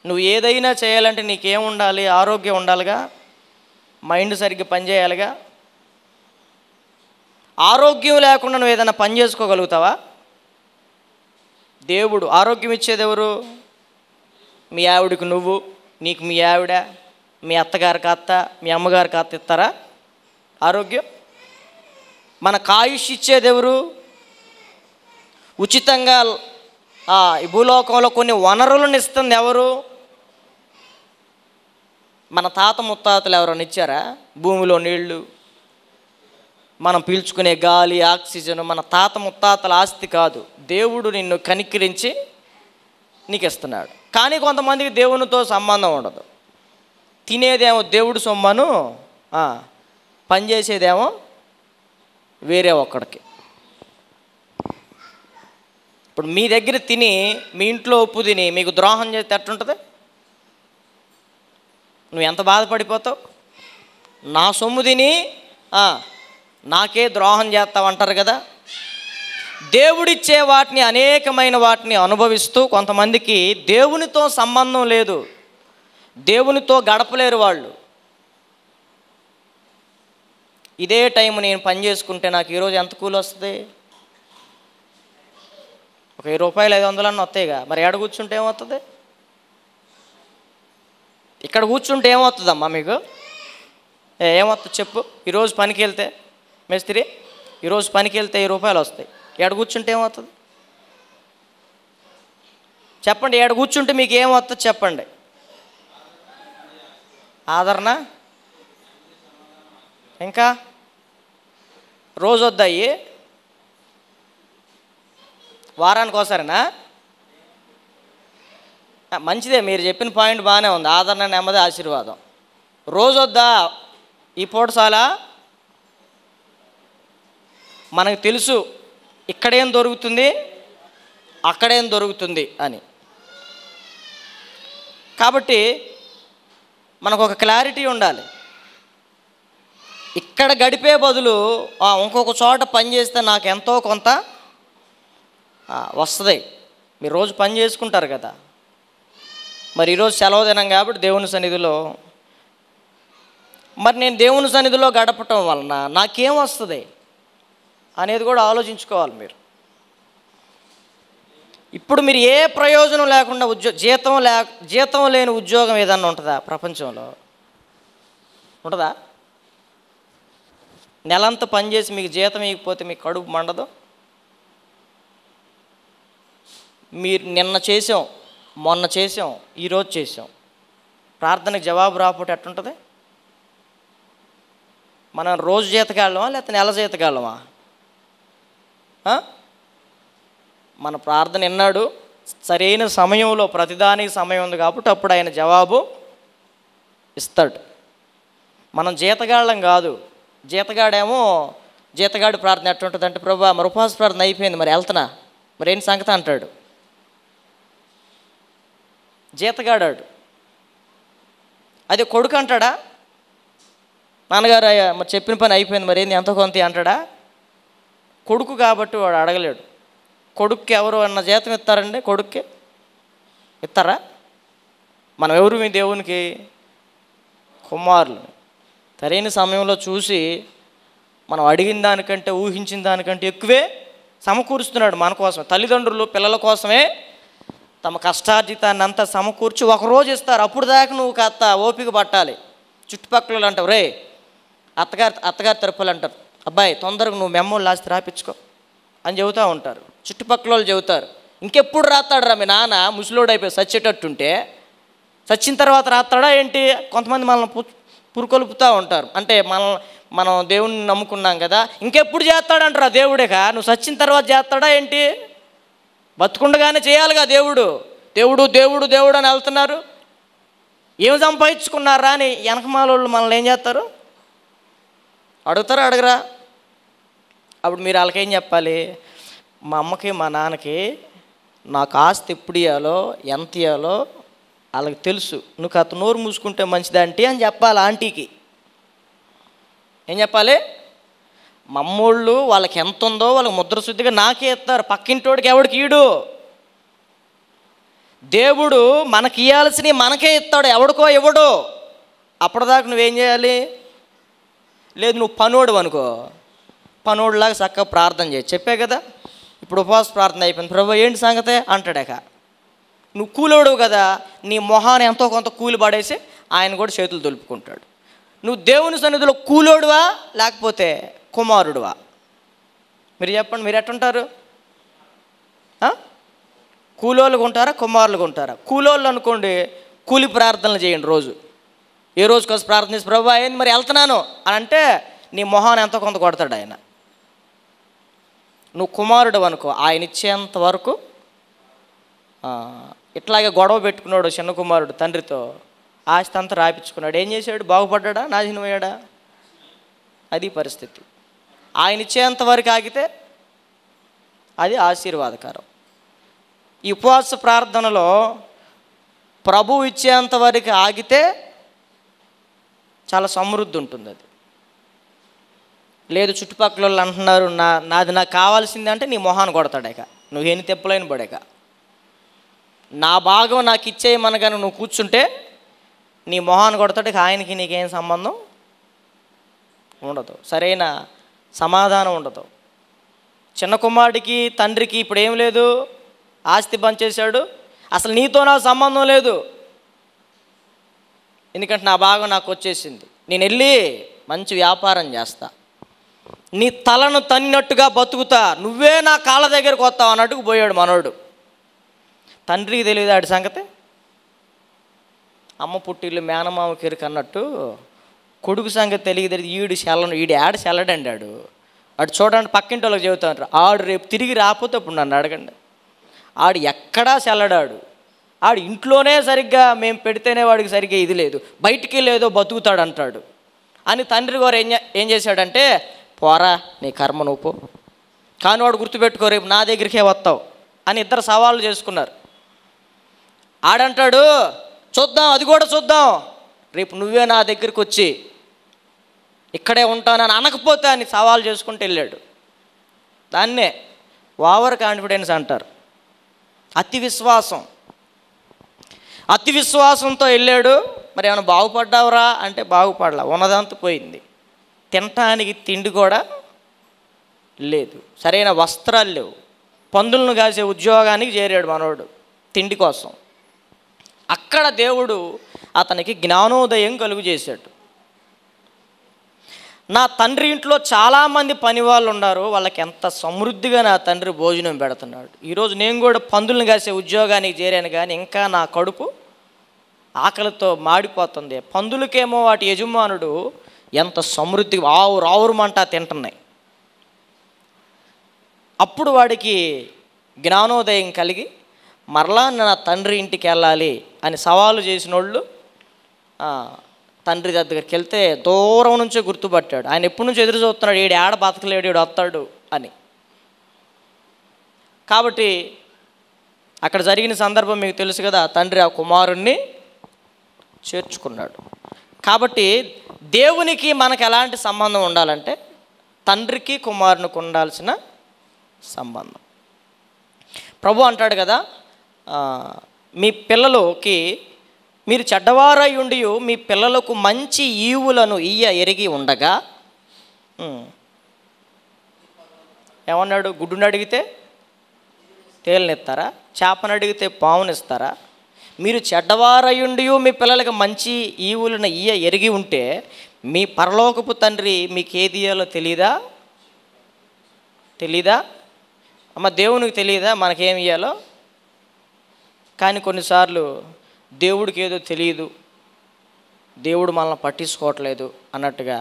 నువ్వు ఏదైనా చేయాలంటే నీకేముండాలి? ఆరోగ్యం ఉండాలిగా, మైండ్ సరిగ్గా పనిచేయాలిగా. ఆరోగ్యం లేకుండా నువ్వు ఏదైనా పని చేసుకోగలుగుతావా? దేవుడు ఆరోగ్యం ఇచ్చేది ఎవరు? మీ ఆవిడకి నువ్వు, నీకు మీ ఆవిడ, మీ అత్తగారికి అత్త, మీ అమ్మగారికి అత్త ఇస్తారా ఆరోగ్యం? మనకు ఆయుష్ ఇచ్చేది ఎవరు? ఉచితంగా ఈ భూలోకంలో కొన్ని వనరులను ఇస్తుంది ఎవరు? మన తాత ముత్తాతలు ఎవరైనా ఇచ్చారా? భూమిలో నీళ్లు, మనం పీల్చుకునే గాలి, ఆక్సిజన్ మన తాత ముత్తాతల ఆస్తి కాదు. దేవుడు నిన్ను కనికరించి నీకు ఇస్తున్నాడు. కానీ కొంతమందికి దేవునితో సంబంధం ఉండదు. తినేదేమో దేవుడు సొమ్మను, పనిచేసేదేమో వేరే ఒక్కడికి. ఇప్పుడు మీ దగ్గర తిని, మీ ఇంట్లో ఉప్పు తిని మీకు ద్రోహం చేస్తే ఎట్టుంటుంది? నువ్వు ఎంత బాధపడిపోతావు? నా సొమ్ము తిని నాకే ద్రోహం చేస్తావు అంటారు కదా. దేవుడిచ్చే వాటిని, అనేకమైన వాటిని అనుభవిస్తూ కొంతమందికి దేవునితో సంబంధం లేదు, దేవునితో గడపలేరు వాళ్ళు. ఇదే టైం నేను పని చేసుకుంటే నాకు ఈరోజు ఎంత కూలి వస్తుంది? ఒక 1000 రూపాయలు 500 అన్న వస్తాయిగా. మరి ఎక్కడ కూర్చుంటే ఏమవుతుంది? ఇక్కడ కూర్చుంటే ఏమవుతుందమ్మా మీకు? ఏమొస్తుంది చెప్పు? ఈరోజు పనికి వెళ్తే మేస్త్రి, ఈరోజు పనికి వెళ్తే 1000 రూపాయలు వస్తాయి. ఏడ కూర్చుంటే ఏమవుతుంది చెప్పండి? ఏడ కూర్చుంటే మీకు ఏమవుతుంది చెప్పండి? ఆదరణ. ఇంకా రోజు వద్దాయి, వారానికి ఒకసారినా? మంచిదే, మీరు చెప్పిన పాయింట్ బాగానే ఉంది. ఆదరణ, నెమ్మది, ఆశీర్వాదం. రోజు వద్దా? ఈ పూట చాలా మనకు తెలుసు ఇక్కడేం దొరుకుతుంది, అక్కడేం దొరుకుతుంది అని. కాబట్టి మనకు ఒక క్లారిటీ ఉండాలి. ఇక్కడ గడిపే బదులు ఇంకొక చోట పని చేస్తే నాకు ఎంతో కొంత వస్తుంది. మీరు రోజు పని చేసుకుంటారు కదా, మరి ఈరోజు సెలవు దినం కాబట్టి దేవుని సన్నిధిలో, మరి నేను దేవుని సన్నిధిలో గడపటం వలన నాకేం వస్తుంది అనేది కూడా ఆలోచించుకోవాలి మీరు. ఇప్పుడు మీరు ఏ ప్రయోజనం లేకుండా జీతం లేని ఉద్యోగం ఏదన్నా ఉంటుందా ప్రపంచంలో? ఉంటుందా? నెలంతా పనిచేసి మీకు జీతం ఇవ్వకపోతే మీకు కడుపు మండదు? మీరు నిన్న చేసాం, మొన్న చేసాం, ఈరోజు చేసాం, ప్రార్థనకు జవాబు రాకపోతే ఎట్టుంటుంది? మనం రోజు జీతగాళ్ళమా లేకపోతే నెల జీతగాళ్ళమా? మన ప్రార్థన విన్నాడు, సరైన సమయంలో, ప్రతిదానికి సమయం ఉంది కాబట్టి అప్పుడు ఆయన జవాబు ఇస్తాడు. మనం జీతగాళ్ళం కాదు. జీతగాడి ప్రార్థన ఎట్టుంటుంది అంటే, ప్రభా మరి ఉపవాస ప్రార్థన అయిపోయింది, మరి వెళ్తున్నా, మరి ఏంటి సంగతి అంటాడు. జీతగాడాడు. అదే కొడుకు అంటాడా, నాన్నగారు మరి చెప్పిన పని అయిపోయింది, మరి ఏంది ఎంతో కొంత అంటాడా? కొడుకు కాబట్టి వాడు అడగలేడు. కొడుక్కి ఎవరు అన్న జీతం ఇస్తారండి? కొడుక్కి ఇస్తారా? మనం ఎవరు మీ దేవునికి? కుమారులు. సరైన సమయంలో చూసి మనం అడిగిన దానికంటే, ఊహించిన దానికంటే ఎక్కువే సమకూరుస్తున్నాడు మన కోసం. తల్లిదండ్రులు పిల్లల కోసమే తమ కష్టార్జితాన్ని అంతా సమకూర్చి ఒకరోజు ఇస్తారు. అప్పుడు దాకా నువ్వు కాస్త ఓపిక పట్టాలి. చుట్టుపక్కల అంటావు, రే అత్తగారి తరపులు అంటారు, అబ్బాయి తొందరగా నువ్వు మెమ్మోళ్ళు లాస్ట్ రాపించుకో అని చెబుతూ ఉంటారు. చుట్టుపక్కల వాళ్ళు చెబుతారు, ఇంకెప్పుడు రాస్తాడు రా మీ నాన్న ముసలోడు అయిపోయి చచ్చేటట్టుంటే, చచ్చిన తర్వాత రాస్తాడా ఏంటి? కొంతమంది మనల్ని పురుకొలుపుతూ ఉంటారు. అంటే మనం దేవుణ్ణి నమ్ముకున్నాం కదా, ఇంకెప్పుడు చేస్తాడంటారా దేవుడేగా, నువ్వు చచ్చిన తర్వాత చేస్తాడా ఏంటి? బతుకుండగానే చేయాలిగా. దేవుడు దేవుడు దేవుడు దేవుడు అని వెళ్తున్నారు. ఏం సంపాదించుకున్నారా అని వెనకమాలోళ్ళు మనల్ని ఏం చేస్తారు? అడుగుతారా అడగరా? అప్పుడు మీరు వాళ్ళకేం చెప్పాలి? మా అమ్మకి మా నాన్నకి నాకు ఆస్తి ఎప్పుడు ఇవ్వాలో, ఎంత ఇవ్వాలో వాళ్ళకి తెలుసు, నువ్వు కాస్త నోరు మూసుకుంటే మంచిదంటే అని చెప్పాలి. ఆంటీకి ఏం చెప్పాలి? మా అమ్మోళ్ళు వాళ్ళకి ఎంత ఉందో వాళ్ళకి ముద్ర శుద్ధిగా నాకే ఇస్తారు, పక్కింటోడికి ఎవడికి ఈడు. దేవుడు మనకి ఇవ్వాల్సినవి మనకే ఇస్తాడు, ఎవడికో ఇవ్వడు. అప్పటిదాకా నువ్వేం చేయాలి? లేదు నువ్వు పనోడు అనుకో, పనోడులాగా చక్కగా ప్రార్థన చేయి. చెప్పే కదా, ఇప్పుడు ఉపవాస ప్రార్థన అయిపోయింది, ప్రభు ఏంటి సంగతే అంటాడాక. నువ్వు కూలోడు కదా, నీ మొహాన్ని ఎంతో కొంత కూలి పడేసి ఆయన కూడా చేతులు దులుపుకుంటాడు. నువ్వు దేవుని సన్నిధిలో కూలోడువా లేకపోతే కుమారుడువా? మీరు చెప్పండి, మీరు ఎట్టుంటారు? కూలోళ్ళుగా ఉంటారా, కుమారులుగా ఉంటారా? కూలోళ్ళు అనుకోండి, కూలి ప్రార్థనలు చేయండి రోజు. ఏ రోజు కోసం ప్రార్థన చేసి, ప్రభు ఏంది మరి వెళ్తున్నాను అని అంటే నీ మొహాన్ని ఎంతో కొంత కొడతాడు ఆయన. నువ్వు కుమారుడు అనుకో, ఆయన ఇచ్చేంత వరకు. ఇట్లాగే గొడవ పెట్టుకున్నాడు చిన్న కుమారుడు తండ్రితో, ఆస్తి అంతా రాయించుకున్నాడు. ఏం చేశాడు? బాగుపడ్డా, నాశనం అయ్యాడా? అది పరిస్థితి. ఆయన ఇచ్చేంత వరకు ఆగితే అది ఆశీర్వాదకరం. ఈ ఉపవాస ప్రార్థనలో ప్రభు ఇచ్చేంత వరకు ఆగితే చాలా సమృద్ధి ఉంటుంది. అది లేదు చుట్టుపక్కల వాళ్ళు అంటున్నారు నాది నాకు కావాల్సింది అంటే నీ మొహాన్ని కొడతాడేక, నువ్వేని తెప్పలేని పడేక. నా భాగం నాకు ఇచ్చేయమని కానీ నువ్వు కూర్చుంటే నీ మొహాన్ని కొడతాడు. ఆయనకి నీకేం సంబంధం ఉండదు, సరైన సమాధానం ఉండదు. చిన్న కుమారుడికి తండ్రికి ఇప్పుడు ఏం లేదు, ఆస్తి పంచేశాడు, అసలు నీతో నాకు సంబంధం లేదు, ఎందుకంటే నా భాగం నాకు వచ్చేసింది. నేను వెళ్ళి మంచి వ్యాపారం చేస్తా, నీ తలను తన్నినట్టుగా బతుకుతా, నువ్వే నా కాళ్ళ దగ్గరకు వస్తావు అన్నట్టుకు పోయాడు మనోడు. తండ్రికి తెలియదు ఆడి సంగతి. అమ్మ పుట్టిల్లు మేనమామ కెరుకు అన్నట్టు కొడుకు సంగతి తెలియదు. ఈడు ఆడ చెల్లడండి ఆడు చూడండి, పక్కింటి వాళ్ళకి చెబుతా ఉంటారు, ఆడు రేపు తిరిగి రాకపోతే ఇప్పుడు నన్ను అడగండి. ఆడు ఎక్కడా చెల్లడాడు, ఆడు ఇంట్లోనే సరిగ్గా మేము పెడితేనే వాడికి సరిగ్గా ఇది లేదు, బయటికి లేదో బతుకుతాడు అంటాడు అని తండ్రి గారు ఏం చేశాడంటే, పోరా నీ కర్మ నువ్వు, కానీ వాడు గుర్తుపెట్టుకో రేపు నా దగ్గరికే వస్తావు అని ఇద్దరు సవాళ్ళు చేసుకున్నారు. ఆడంటాడు, చూద్దాం, అది కూడా చూద్దాం, రేపు నువ్వే నా దగ్గరికి వచ్చి ఇక్కడే ఉంటానని అనకపోతే అని సవాల్ చేసుకుంటూ వెళ్ళాడు. దాన్నే ఓవర్ కాన్ఫిడెన్స్ అంటారు, అతి విశ్వాసం. అతి విశ్వాసంతో వెళ్ళాడు. మరి ఏమైనా బాగుపడ్డావురా అంటే బాగుపడలా, ఉన్నదంతా పోయింది. తినటానికి తిండి కూడా లేదు, సరైన వస్త్రాలు లేవు, పందులను కాసే ఉద్యోగానికి చేరాడు మనోడు తిండి కోసం. అక్కడ దేవుడు అతనికి జ్ఞానోదయం కలుగు చేశాడు. నా తండ్రి ఇంట్లో చాలామంది పని వాళ్ళు ఉన్నారు, వాళ్ళకి ఎంత సమృద్ధిగా నా తండ్రి భోజనం పెడుతున్నాడు. ఈరోజు నేను కూడా పందులను కాసే ఉద్యోగానికి చేరాను, కానీ ఇంకా నా కడుపు ఆకలితో మాడిపోతుంది. పందులకేమో వాటి యజమానుడు ఎంత సమృద్ధి ఆవురమంటా తింటున్నాయి. అప్పుడు వాడికి జ్ఞానోదయం కలిగి మరలా నా తండ్రి ఇంటికి వెళ్ళాలి అని సవాలు చేసిన వాళ్ళు తండ్రి దగ్గరికి వెళ్తే దూరం నుంచే గుర్తుపట్టాడు. ఆయన ఎప్పటి నుంచి ఎదురు చూస్తున్నాడు, ఈడు ఆడ బతకలేడు, ఈడు వస్తాడు అని. కాబట్టి అక్కడ జరిగిన సందర్భం మీకు తెలుసు కదా, తండ్రి ఆ కుమారుణ్ణి చేర్చుకున్నాడు. కాబట్టి దేవునికి మనకు ఎలాంటి సంబంధం ఉండాలంటే తండ్రికి కుమారునికి ఉండాల్సిన సంబంధం. ప్రభు అంటాడు కదా, మీ పిల్లలకి మీరు చెడ్డవారై ఉండి మీ పిల్లలకు మంచి ఈవులను ఎరిగి ఉండగా, ఏమన్నాడు, గుడ్డుని అడిగితే తేలినిస్తారా, చేపను అడిగితే పావునిస్తారా? మీరు చెడ్డవారై ఉండి మీ పిల్లలకి మంచి ఈవులను ఎరిగి ఉంటే మీ పరలోకపు తండ్రి మీకు ఏది ఇయ్యాలో తెలీదా? అమ్మ దేవునికి తెలియదా మనకేమి ఇయ్యాలో? కానీ కొన్నిసార్లు దేవుడికి ఏదో తెలియదు, దేవుడు మనల్ని పట్టించుకోవట్లేదు అన్నట్టుగా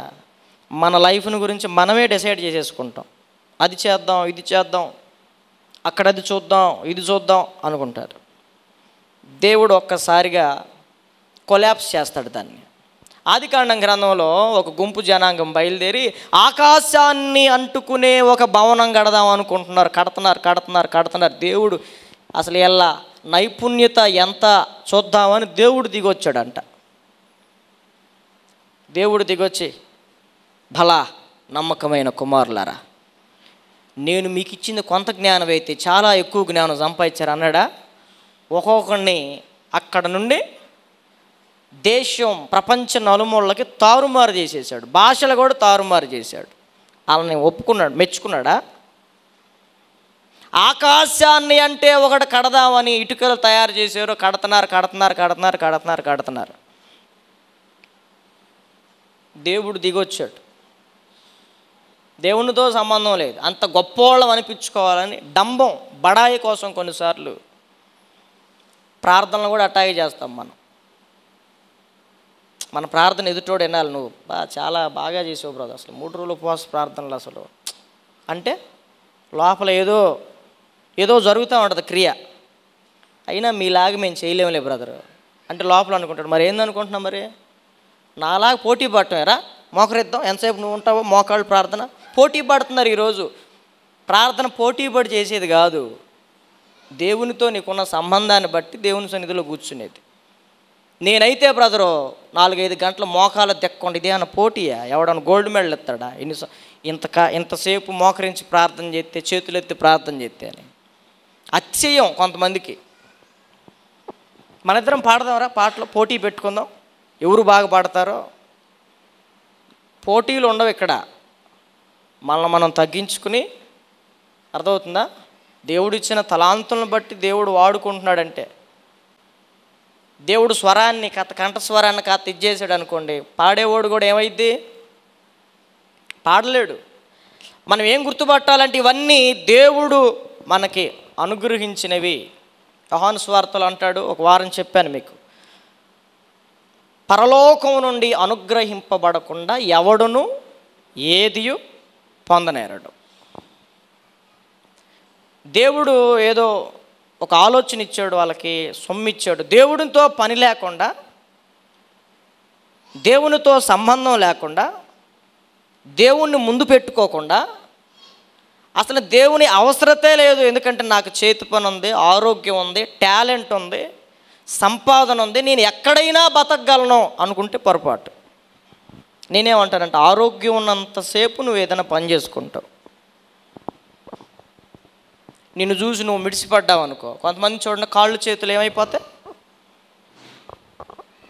మన లైఫ్ని గురించి మనమే డిసైడ్ చేసేసుకుంటాం. అది చేద్దాం, ఇది చేద్దాం, అక్కడ అది చూద్దాం, ఇది చూద్దాం అనుకుంటారు. దేవుడు ఒక్కసారిగా కొలాప్స్ చేస్తాడు దాన్ని. ఆదికాండం గ్రంథంలో ఒక గుంపు జనాంగం బయలుదేరి ఆకాశాన్ని అంటుకునే ఒక భవనం కడదాం అనుకుంటున్నారు. కడుతున్నారు. దేవుడు అసలు ఎలా నైపుణ్యత ఎంత చూద్దామని దేవుడు దిగొచ్చాడంట. దేవుడు దిగొచ్చి, భలా నమ్మకమైన కుమారులారా, నేను మీకు ఇచ్చింది కొంత జ్ఞానం అయితే చాలా ఎక్కువ జ్ఞానం సంపాదించారు అన్నాడా? ఒక్కొక్కడిని అక్కడ నుండి దేశం ప్రపంచ నలుమూలకి తారుమారు చేసేసాడు, భాషలు కూడా తారుమారు చేశాడు. వాళ్ళని ఒప్పుకున్నాడు, మెచ్చుకున్నాడా? ఆకాశాన్ని అంటే ఒకటి కడదామని ఇటుకలు తయారు చేశారు, కడుతున్నారు. దేవుడు దిగొచ్చాడు. దేవునితో సంబంధం లేదు, అంత గొప్పోళ్ళం అనిపించుకోవాలని డంబం బడాయి కోసం కొన్నిసార్లు ప్రార్థనలు కూడా అటాగే చేస్తాం. మన ప్రార్థన ఎదుటోడు వినాలి, నువ్వు చాలా బాగా చేసావు బ్రదర్, అసలు 3 రోజులు ఉపవాస ప్రార్థనలు అసలు అంటే లోపల ఏదో జరుగుతూ ఉంటుంది క్రియ, అయినా మీలాగా మేము చేయలేములే బ్రదర్ అంటే లోపల అనుకుంటాడు. మరి ఏందనుకుంటున్నాం, మరి నాలాగా పోటీ పడటమేరా, మోకరిద్దాం, ఎంతసేపు నువ్వు ఉంటావో మోకాళ్ళు ప్రార్థన, పోటీ పడుతున్నారు. ఈరోజు ప్రార్థన పోటీ పడి చేసేది కాదు, దేవునితో నీకున్న సంబంధాన్ని బట్టి దేవుని సన్నిధిలో కూర్చునేది. నేనైతే బ్రదరు 4-5 గంటల మోకాలు దెక్కండి, ఇదేమన్నా పోటీయా? ఎవడన్నా గోల్డ్ మెడల్ ఎత్తాడా? ఇంతసేపు మోకరించి ప్రార్థన చేస్తే, చేతులు ఎత్తి ప్రార్థన చేస్తే అని అతిశయం కొంతమందికి. మన ఇద్దరం పాడదాంరా, పాటలో పోటీ పెట్టుకుందాం, ఎవరు బాగా పాడతారో. పోటీలు ఉండవు ఇక్కడ, మనల్ని మనం తగ్గించుకుని, అర్థమవుతుందా? దేవుడు ఇచ్చిన తలాంతులను బట్టి దేవుడు వాడుకుంటున్నాడంటే, దేవుడు స్వరాన్ని కంఠస్వరాన్ని ఇచ్చేసాడు అనుకోండి, పాడేవాడు కూడా ఏమైద్ది? పాడలేడు. మనం ఏం గుర్తుపట్టాలంటే ఇవన్నీ దేవుడు మనకి అనుగ్రహించినవి. యోహాను సువార్తలో అంటాడు, ఒక వారం చెప్పాను మీకు, పరలోకం నుండి అనుగ్రహింపబడకుండా ఎవడును ఏదియు పొందనేరడు. దేవుడు ఏదో ఒక ఆలోచన ఇచ్చాడు, వాళ్ళకి సొమ్ము ఇచ్చాడు. దేవునితో పని లేకుండా, దేవునితో సంబంధం లేకుండా, దేవుణ్ణి ముందు పెట్టుకోకుండా, అసలు దేవుని అవసరతే లేదు, ఎందుకంటే నాకు చేతి పని ఉంది, ఆరోగ్యం ఉంది, టాలెంట్ ఉంది, సంపాదన ఉంది, నేను ఎక్కడైనా బతకగలను అనుకుంటే పొరపాటు. నేనేమంటానంటే ఆరోగ్యం ఉన్నంతసేపు నువ్వు ఏదైనా పని చేసుకుంటావు. నిన్ను చూసి నువ్వు మిడిసిపడ్డావు అనుకో, కొంతమంది చూడండి కాళ్ళు చేతులు ఏమైపోతాయి.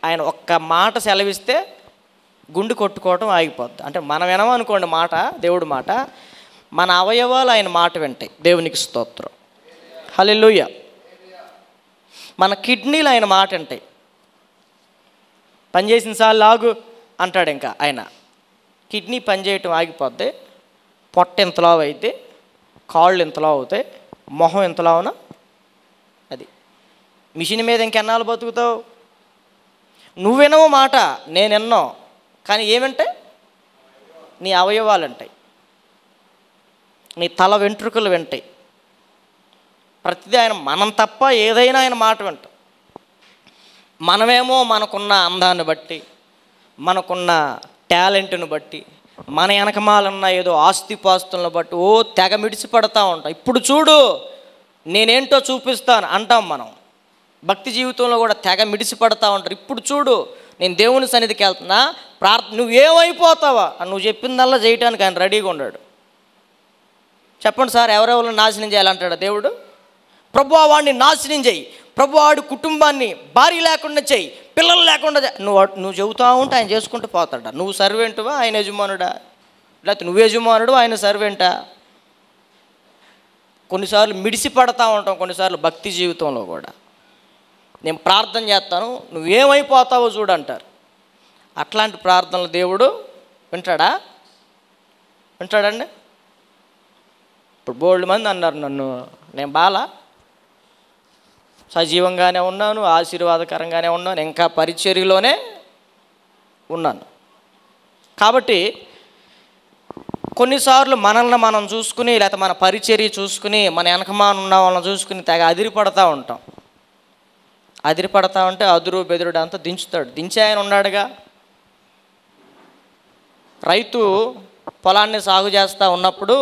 ఆయన ఒక్క మాట సెలవిస్తే గుండు కొట్టుకోవటం ఆగిపోద్ది. అంటే మనం వినమనుకోండి మాట, దేవుడి మాట, మన అవయవాలు ఆయన మాట వింటాయి. దేవునికి స్తోత్రం, హల్లెలూయా. మన కిడ్నీలు ఆయన మాట వింటాయి. పనిచేసిన సార్లు ఆగు అంటాడు, ఇంకా ఆయన కిడ్నీ పనిచేయటం ఆగిపోద్ది. పొట్ట ఇంతలా అయితే, కాళ్ళు ఇంతలా అవుతాయి, మొహం ఇంతలా అవునా. అది మిషన్ మీద ఇంకెన్నాళ్ళు బతుకుతావు? నువ్వెనవో మాట, నేనెన్నో, కానీ ఏమంటే నీ అవయవాలు అంటాయి, నీ తల వెంట్రుకలు వింటాయి. ప్రతిదీ ఆయన, మనం తప్ప ఏదైనా ఆయన మాట వింటాం. మనమేమో మనకున్న అందాన్ని బట్టి, మనకున్న టాలెంట్ను బట్టి, మన వెనకమాలన్న ఏదో ఆస్తిపాస్తులను బట్టి ఓ తెగ మిడిసిపడతా ఉంటాం. ఇప్పుడు చూడు నేనేంటో చూపిస్తాను అంటాం మనం. భక్తి జీవితంలో కూడా తెగ మిడిసిపడతా ఉంటారు. ఇప్పుడు చూడు నేను దేవుని సన్నిధికి వెళ్తున్నా, నువ్వేమైపోతావా నువ్వు చెప్పిందల్లా చేయటానికి ఆయన రెడీగా ఉన్నాడు. చెప్పండి సార్, ఎవరెవరిని నాశనం చేయాలంటాడు దేవుడు? ప్రభువా వాడిని నాశనం చేయి, ప్రభు వాడి కుటుంబాన్ని భార్య లేకుండా చేయి, పిల్లలు లేకుండా నువ్వు చెబుతా ఉంటే ఆయన చేసుకుంటూ పోతాడా? నువ్వు సర్వెంటువా, ఆయన యజమానుడా? లేకపోతే నువ్వు యజమానుడు, ఆయన సర్వెంటా? కొన్నిసార్లు మిడిసి పడతా ఉంటాం, కొన్నిసార్లు భక్తి జీవితంలో కూడా. నేను ప్రార్థన చేస్తాను, నువ్వేమైపోతావో చూడంటారు. అట్లాంటి ప్రార్థనలు దేవుడు వింటాడా? వింటాడండి? ఇప్పుడు బోల్డ్ మంది అన్నారు నన్ను, నేను బాలా సజీవంగానే ఉన్నాను, ఆశీర్వాదకరంగానే ఉన్నాను, ఇంకా పరిచర్యలోనే ఉన్నాను. కాబట్టి కొన్నిసార్లు మనల్ని మనం చూసుకుని, లేకపోతే మన పరిచర్య చూసుకుని, మన వెనకమాన ఉన్న వాళ్ళని చూసుకుని తెగ అదిరిపడతా ఉంటాం. అదిరిపడతా ఉంటే అదురు బెదురుడు అంతా దించుతాడు. దించే ఆయన ఉన్నాడుగా. రైతు పొలాన్ని సాగు చేస్తూ ఉన్నప్పుడు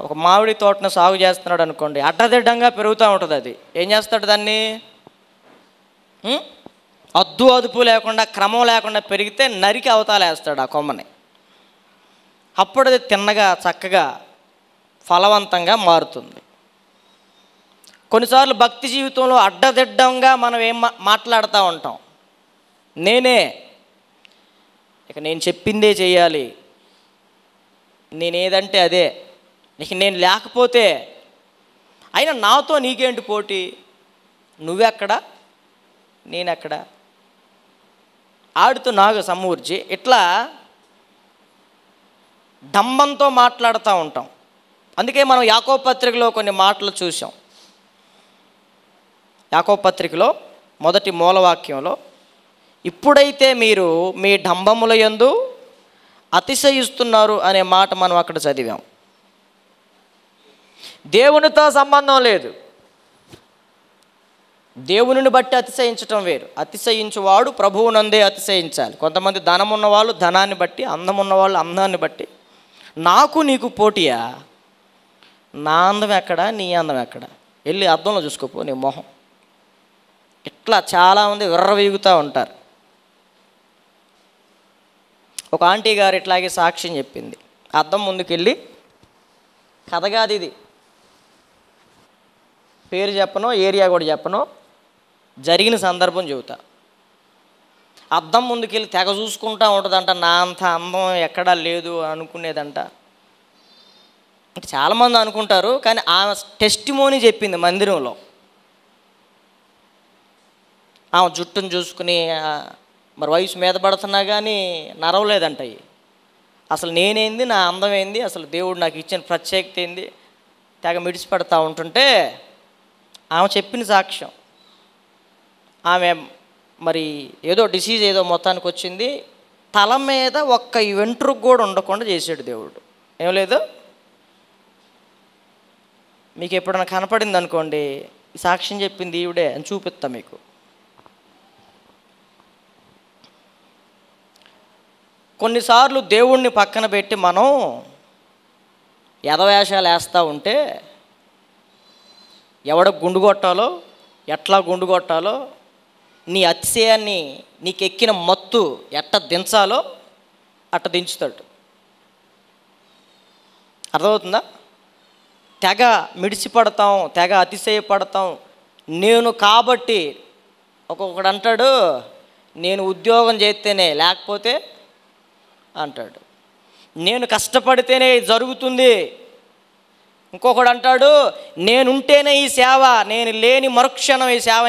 ఒక మామిడి తోటను సాగు చేస్తున్నాడు అనుకోండి, అడ్డదిడ్డంగా పెరుగుతూ ఉంటుంది. అది ఏం చేస్తాడు? దాన్ని అద్దు అదుపు లేకుండా, క్రమం లేకుండా పెరిగితే నరికి అవతాలేస్తాడు ఆ కొమ్మని. అప్పుడు అది తిన్నగా చక్కగా ఫలవంతంగా మారుతుంది. కొన్నిసార్లు భక్తి జీవితంలో అడ్డదిడ్డంగా మనం ఏం మాట్లాడుతూ ఉంటాం. ఇక నేను చెప్పిందే చేయాలి, నేనేదంటే అదే, ఇక నేను లేకపోతే, అయినా నాతో నీకేంటి పోటీ, నువ్వెక్కడా నేనెక్కడా, ఆడుతూ నాగు సమూర్చి, ఇట్లా డంబంతో మాట్లాడుతూ ఉంటాం. అందుకే మనం యాకోబు పత్రికలో కొన్ని మాటలు చూసాం. యాకోబు పత్రికలో మొదటి మూలవాక్యంలో, ఇప్పుడైతే మీరు మీ డంబముల యందు అతిశయిస్తున్నారు అనే మాట మనం అక్కడ చదివాం. దేవునితో సంబంధం లేదు. దేవునిని బట్టి అతిశయించటం వేరు. అతిశయించువాడు ప్రభువునందే అతిశయించాలి. కొంతమంది ధనం ఉన్నవాళ్ళు ధనాన్ని బట్టి, అందం ఉన్నవాళ్ళు అందాన్ని బట్టి, నాకు నీకు పోటీయా? నా అందం ఎక్కడా, నీ అందం ఎక్కడా? వెళ్ళి అద్దంలో చూసుకోపో నీ మొహం. ఇట్లా చాలామంది విర్రవీగుతూ ఉంటారు. ఒక ఆంటీ గారు ఇట్లాగే సాక్ష్యం చెప్పింది. అద్దం ముందుకెళ్ళి, కథ కాదు ఇది, పేరు చెప్పను, ఏరియా కూడా చెప్పను, జరిగిన సందర్భం చెబుతా. అద్దం ముందుకెళ్ళి తెగ చూసుకుంటూ ఉంటుందంట. నా అంత అందం ఎక్కడా లేదు అనుకునేదంట. అంటే చాలామంది అనుకుంటారు, కానీ ఆమె టెస్టిమోనీ చెప్పింది మందిరంలో. ఆమె జుట్టును చూసుకుని మరి వయసు మీద పడుతున్నా కానీ నరవలేదంట. అసలు నేనేంది, నా అందం ఏంది, అసలు దేవుడు నాకు ఇచ్చిన ప్రత్యేకత ఏంది, తెగ మిడిచిపెడతా ఉంటుంటే ఆమె చెప్పిన సాక్ష్యం. ఆమె మరి ఏదో డిసీజ్ ఏదో మొత్తానికి వచ్చింది, తల మీద ఒక్క వెంట్రుకు కూడా ఉండకుండా చేసాడు దేవుడు. ఏం లేదు, మీకు ఎప్పుడైనా కనపడింది అనుకోండి, ఈ సాక్ష్యం చెప్పింది ఈవిడే అని చూపిస్తా మీకు. కొన్నిసార్లు దేవుణ్ణి పక్కన పెట్టి మనం ఎదవేషాలు వేస్తూ ఉంటే ఎవడ గుండు కొట్టాలో, ఎట్లా గుండు కొట్టాలో, నీ అతిశయాన్ని, నీకెక్కిన మత్తు ఎట్ట దించాలో అట్ట దించుతాడు. అర్థమవుతుందా? తెగ మిడిసిపడతాం, తెగ అతిశయపడతాం. నేను కాబట్టి ఒక్కొక్కడు అంటాడు, నేను ఉద్యోగం చేస్తేనే, లేకపోతే అంటాడు, నేను కష్టపడితేనే జరుగుతుంది. ఇంకొకడు అంటాడు, నేనుంటేనే ఈ సేవ, నేను లేని మరుక్షణం ఈ సేవ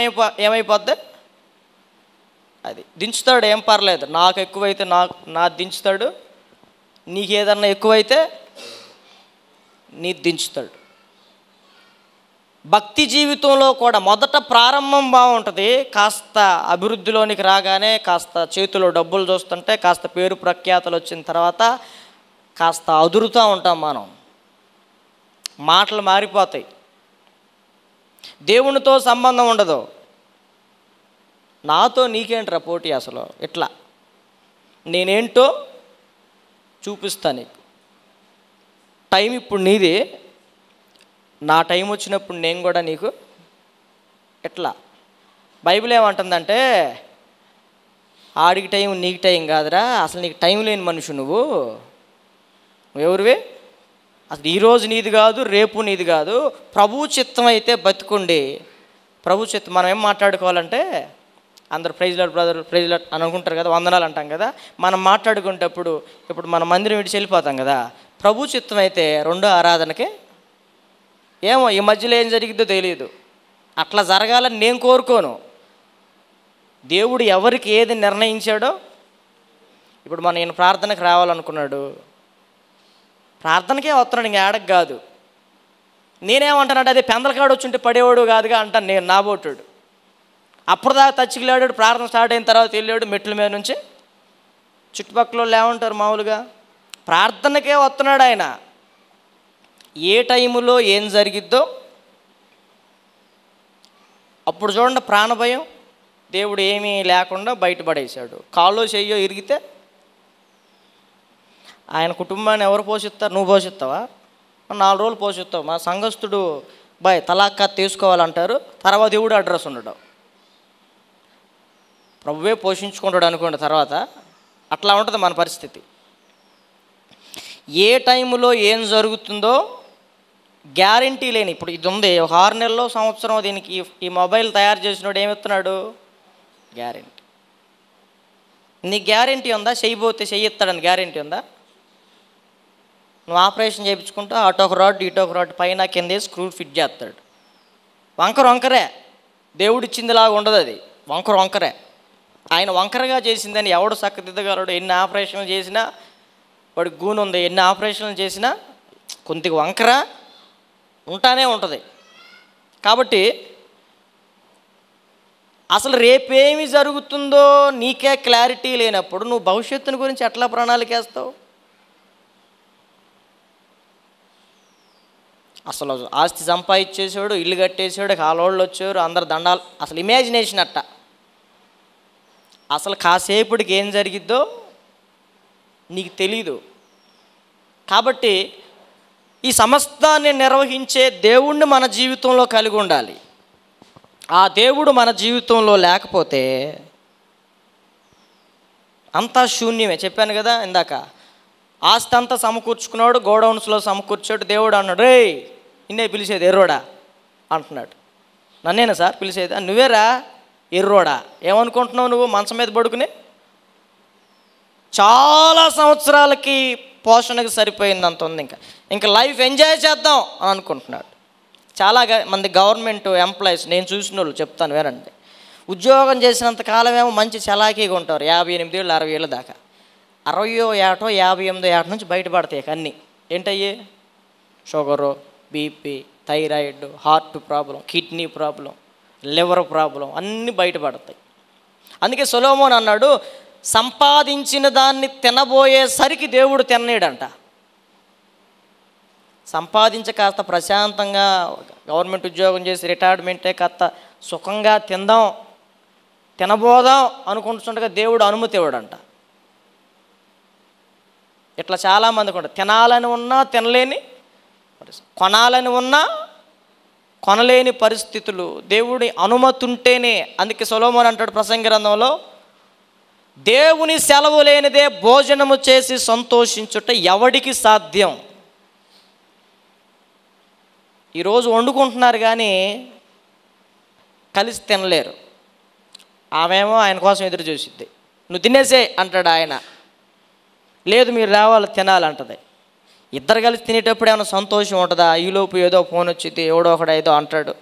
ఏమైపోద్ది. అది దించుతాడు, ఏం పర్లేదు, నాకు ఎక్కువైతే నా దించుతాడు, నీకేదన్నా ఎక్కువైతే నీ దించుతాడు. భక్తి జీవితంలో కూడా మొదట ప్రారంభం బాగుంటుంది, కాస్త అభివృద్ధిలోనికి రాగానే, కాస్త చేతిలో డబ్బులు చూస్తుంటే, కాస్త పేరు ప్రఖ్యాతలు వచ్చిన తర్వాత కాస్త అదురుతూ ఉంటాం మనం, మాటలు మారిపోతాయి, దేవునితో సంబంధం ఉండదు. నాతో నీకేంట్రా పోటీ, అసలు ఇట్లా నేనేంటో చూపిస్తా నీకు, టైం ఇప్పుడు నీది, నా టైం వచ్చినప్పుడు నేను కూడా నీకు ఎట్లా. బైబిల్ ఏమంటుందంటే, ఆడికి టైం నీకు టైం కాదురా, అసలు నీకు టైం లేని మనిషి నువ్వు ఎవరివే, అసలు ఈరోజు నీది కాదు, రేపు నీది కాదు, ప్రభు చిత్తం అయితే బతుకుండి. ప్రభు చిత్తం మనం ఏం మాట్లాడుకోవాలంటే, అందరు praise lord brother, praise lord అని అనుకుంటారు కదా, వందనాలు అంటాం కదా, మనం మాట్లాడుకునేటప్పుడు ఇప్పుడు మన మందిరం విడిచి వెళ్ళిపోతాం కదా. ప్రభు చిత్తం అయితే రెండో ఆరాధనకే, ఏమో ఈ మధ్యలో ఏం జరిగిద్దో తెలియదు, అట్లా జరగాలని నేను కోరుకోను. దేవుడు ఎవరికి ఏది నిర్ణయించాడో, ఇప్పుడు మన ఈయన ప్రార్థనకు రావాలనుకున్నాడు, ప్రార్థనకే వస్తున్నాడు, ఇంక ఏడకు కాదు. నేనేమంటానంటే, అదే పెందలకాడు వచ్చుంటే పడేవాడు కాదుగా అంటాను నేను, నాబోటాడు. అప్పుడుదాకా తచ్చికిలాడాడు, ప్రార్థన స్టార్ట్ అయిన తర్వాత వెళ్ళాడు మెట్ల మీద నుంచి. చుట్టుపక్కల వాళ్ళు ఏమంటారు మామూలుగా, ప్రార్థనకే వస్తున్నాడు ఆయన. ఏ టైములో ఏం జరిగిద్దో అప్పుడు చూడండి, ప్రాణభయం దేవుడు ఏమీ లేకుండా బయటపడేశాడు. కాలో చెయ్యో ఇరిగితే ఆయన కుటుంబాన్ని ఎవరు పోషిస్తారు? నువ్వు పోషిస్తావా? 4 రోజులు పోషిస్తావు. మా సంఘస్థుడు బాయ్ తలాక్కా తీసుకోవాలంటారు, తర్వాత దేవుడు అడ్రస్ ఉండడు, ప్రభువే పోషించుకుంటాడు అనుకోండి తర్వాత. అట్లా ఉంటుంది మన పరిస్థితి. ఏ టైంలో ఏం జరుగుతుందో గ్యారంటీ లేని, ఇప్పుడు ఇది ఉంది, ఒక 6 నెలల్లో సంవత్సరం దీనికి ఈ మొబైల్ తయారు చేసినోడు ఏమిస్తున్నాడు? గ్యారంటీ. నీకు గ్యారంటీ ఉందా? చేయబోతే చెయ్యిస్తాడని గ్యారంటీ ఉందా? నువ్వు ఆపరేషన్ చేయించుకుంటా, అటొక రాడ్ ఇటొక రాడ్ పైన కింద స్క్రూ ఫిట్ చేస్తాడు. వంకరే, దేవుడు ఇచ్చిందిలాగా ఉండదు అది, వంకరే. ఆయన వంకరగా చేసిందని ఎవడు చక్కదిద్దగలడు? ఎన్ని ఆపరేషన్లు చేసినా వాడికి గూను ఉంది, ఎన్ని ఆపరేషన్లు చేసినా కొద్దిగా వంకర ఉంటానే ఉంటుంది. కాబట్టి అసలు రేపేమి జరుగుతుందో నీకే క్లారిటీ లేనప్పుడు నువ్వు భవిష్యత్తుని గురించి ఎట్లా ప్రణాళిక వేస్తావు? అసలు ఆస్తి సంపాదించేసాడు, ఇల్లు కట్టేసాడు, కాలోళ్ళు వచ్చారు, అందరు దండాలు, అసలు ఇమాజినేషన్ అట్ట. అసలు కాసేపటికి ఏం జరిగిద్దో నీకు తెలీదు. కాబట్టి ఈ సమస్తాన్ని నిర్వహించే దేవుణ్ణి మన జీవితంలో కలిగి ఉండాలి. ఆ దేవుడు మన జీవితంలో లేకపోతే అంతా శూన్యమే. చెప్పాను కదా ఇందాక, ఆస్తి అంతా సమకూర్చుకున్నాడు, గోడౌన్స్లో సమకూర్చాడు. దేవుడు అన్నాడు, రే నిన్నే పిలిచేది ఎర్రోడా అంటున్నాడు. నన్నేనా సార్ పిలిచేది? నువ్వేరా ఎర్రోడా, ఏమనుకుంటున్నావు నువ్వు? మంచం మీద పడుకుని చాలా సంవత్సరాలకి పోషణకు సరిపోయిందంత ఉంది, ఇంకా లైఫ్ ఎంజాయ్ చేద్దాం అని అనుకుంటున్నాడు. చాలా మంది గవర్నమెంట్ ఎంప్లాయీస్ నేను చూసిన వాళ్ళు చెప్తాను, వేరండి, ఉద్యోగం చేసినంత కాలమేమో మంచి చలాకీగా ఉంటారు, 58 ఏళ్ళు 60 ఏళ్ళ దాకా. 60వ ఏటో 58వ ఏట నుంచి బయటపడతాయి అన్నీ. ఏంటయ్యి? Sugar, BP, thyroid, heart problem, kidney problem, liver problem అన్నీ బయటపడతాయి. అందుకే సొలొమోన్ అన్నాడు, సంపాదించిన దాన్ని తినబోయేసరికి దేవుడు తినలేడంట. కాస్త ప్రశాంతంగా గవర్నమెంట్ ఉద్యోగం చేసి రిటైర్మెంటే కాస్త సుఖంగా తినబోదాం అనుకుంటుండగా దేవుడు అనుమతి ఇవ్వడంట. ఇట్లా చాలామందికి ఉంటుంది. తినాలని ఉన్నా తినలేని పరిస్థితి, కొనాలని ఉన్నా కొనలేని పరిస్థితులు. దేవుడి అనుమతి ఉంటేనే. అందుకే సొలొమోన్ అంటాడు ప్రసంగి గ్రంథంలో, దేవుని సెలవు లేనిదే భోజనము చేసి సంతోషించుట ఎవడికి సాధ్యం? ఈరోజు వండుకుంటున్నారు కానీ కలిసి తినలేరు. ఆమెమో ఆయన కోసం ఎదురు చూసిద్ది. నువ్వు తినేసే అంటాడు ఆయన. లేదు మీరు రావాలి తినాలంటది. ఇద్దరు కలిసి తినేటప్పుడు ఏమైనా సంతోషం ఉంటుందా? ఈలోపు ఏదో ఫోన్ వచ్చింది, ఎవడో ఒకడు ఏదో అంటాడు.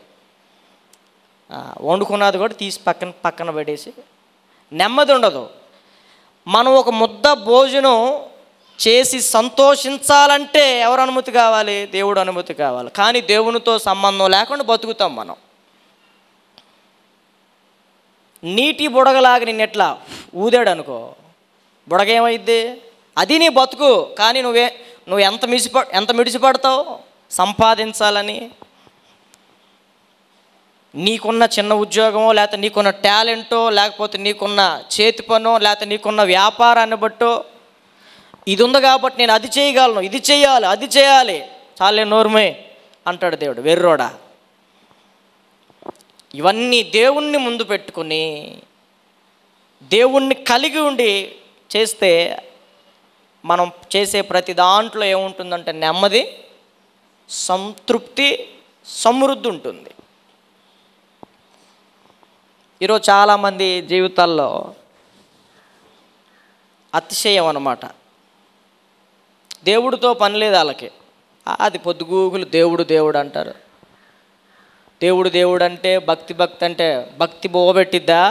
వండుకున్నది కూడా తీసి పక్కన పడేసి నెమ్మది ఉండదు. మనం ఒక ముద్ద భోజనం చేసి సంతోషించాలంటే ఎవరు అనుమతి కావాలి? దేవుడు అనుమతి కావాలి. కానీ దేవునితో సంబంధం లేకుండా బతుకుతాం మనం. నీటి బుడగలాగా నిన్ను ఎట్లా ఊదాడు అనుకో, బుడగ ఏమైద్ది? అది నీ బతుకు. కానీ నువ్వు ఎంత మిడిసిపడతావు సంపాదించాలని. నీకున్న చిన్న ఉద్యోగమో, లేకపోతే నీకున్న టాలెంటో, లేకపోతే నీకున్న చేతి పనో, లేకపోతే నీకున్న వ్యాపారాన్ని బట్టో, ఇది ఉంది కాబట్టి నేను అది చేయగలను, ఇది చేయాలి, అది చేయాలి, చాలే నోర్మే అంటాడు దేవుడు. వెర్రోడా. ఇవన్నీ దేవుణ్ణి ముందు పెట్టుకుని దేవుణ్ణి కలిగి ఉండి చేస్తే మనం చేసే ప్రతి దాంట్లో ఏముంటుందంటే నెమ్మది, సంతృప్తి, సమృద్ధి ఉంటుంది. ఈరోజు చాలామంది జీవితాల్లో అతిశయం అన్నమాట. దేవుడితో పని లేదు వాళ్ళకి. అది పొద్దుగూకులు దేవుడు అంటారు. దేవుడు అంటే భక్తి అంటే భక్తి బోబెట్టిద్దా?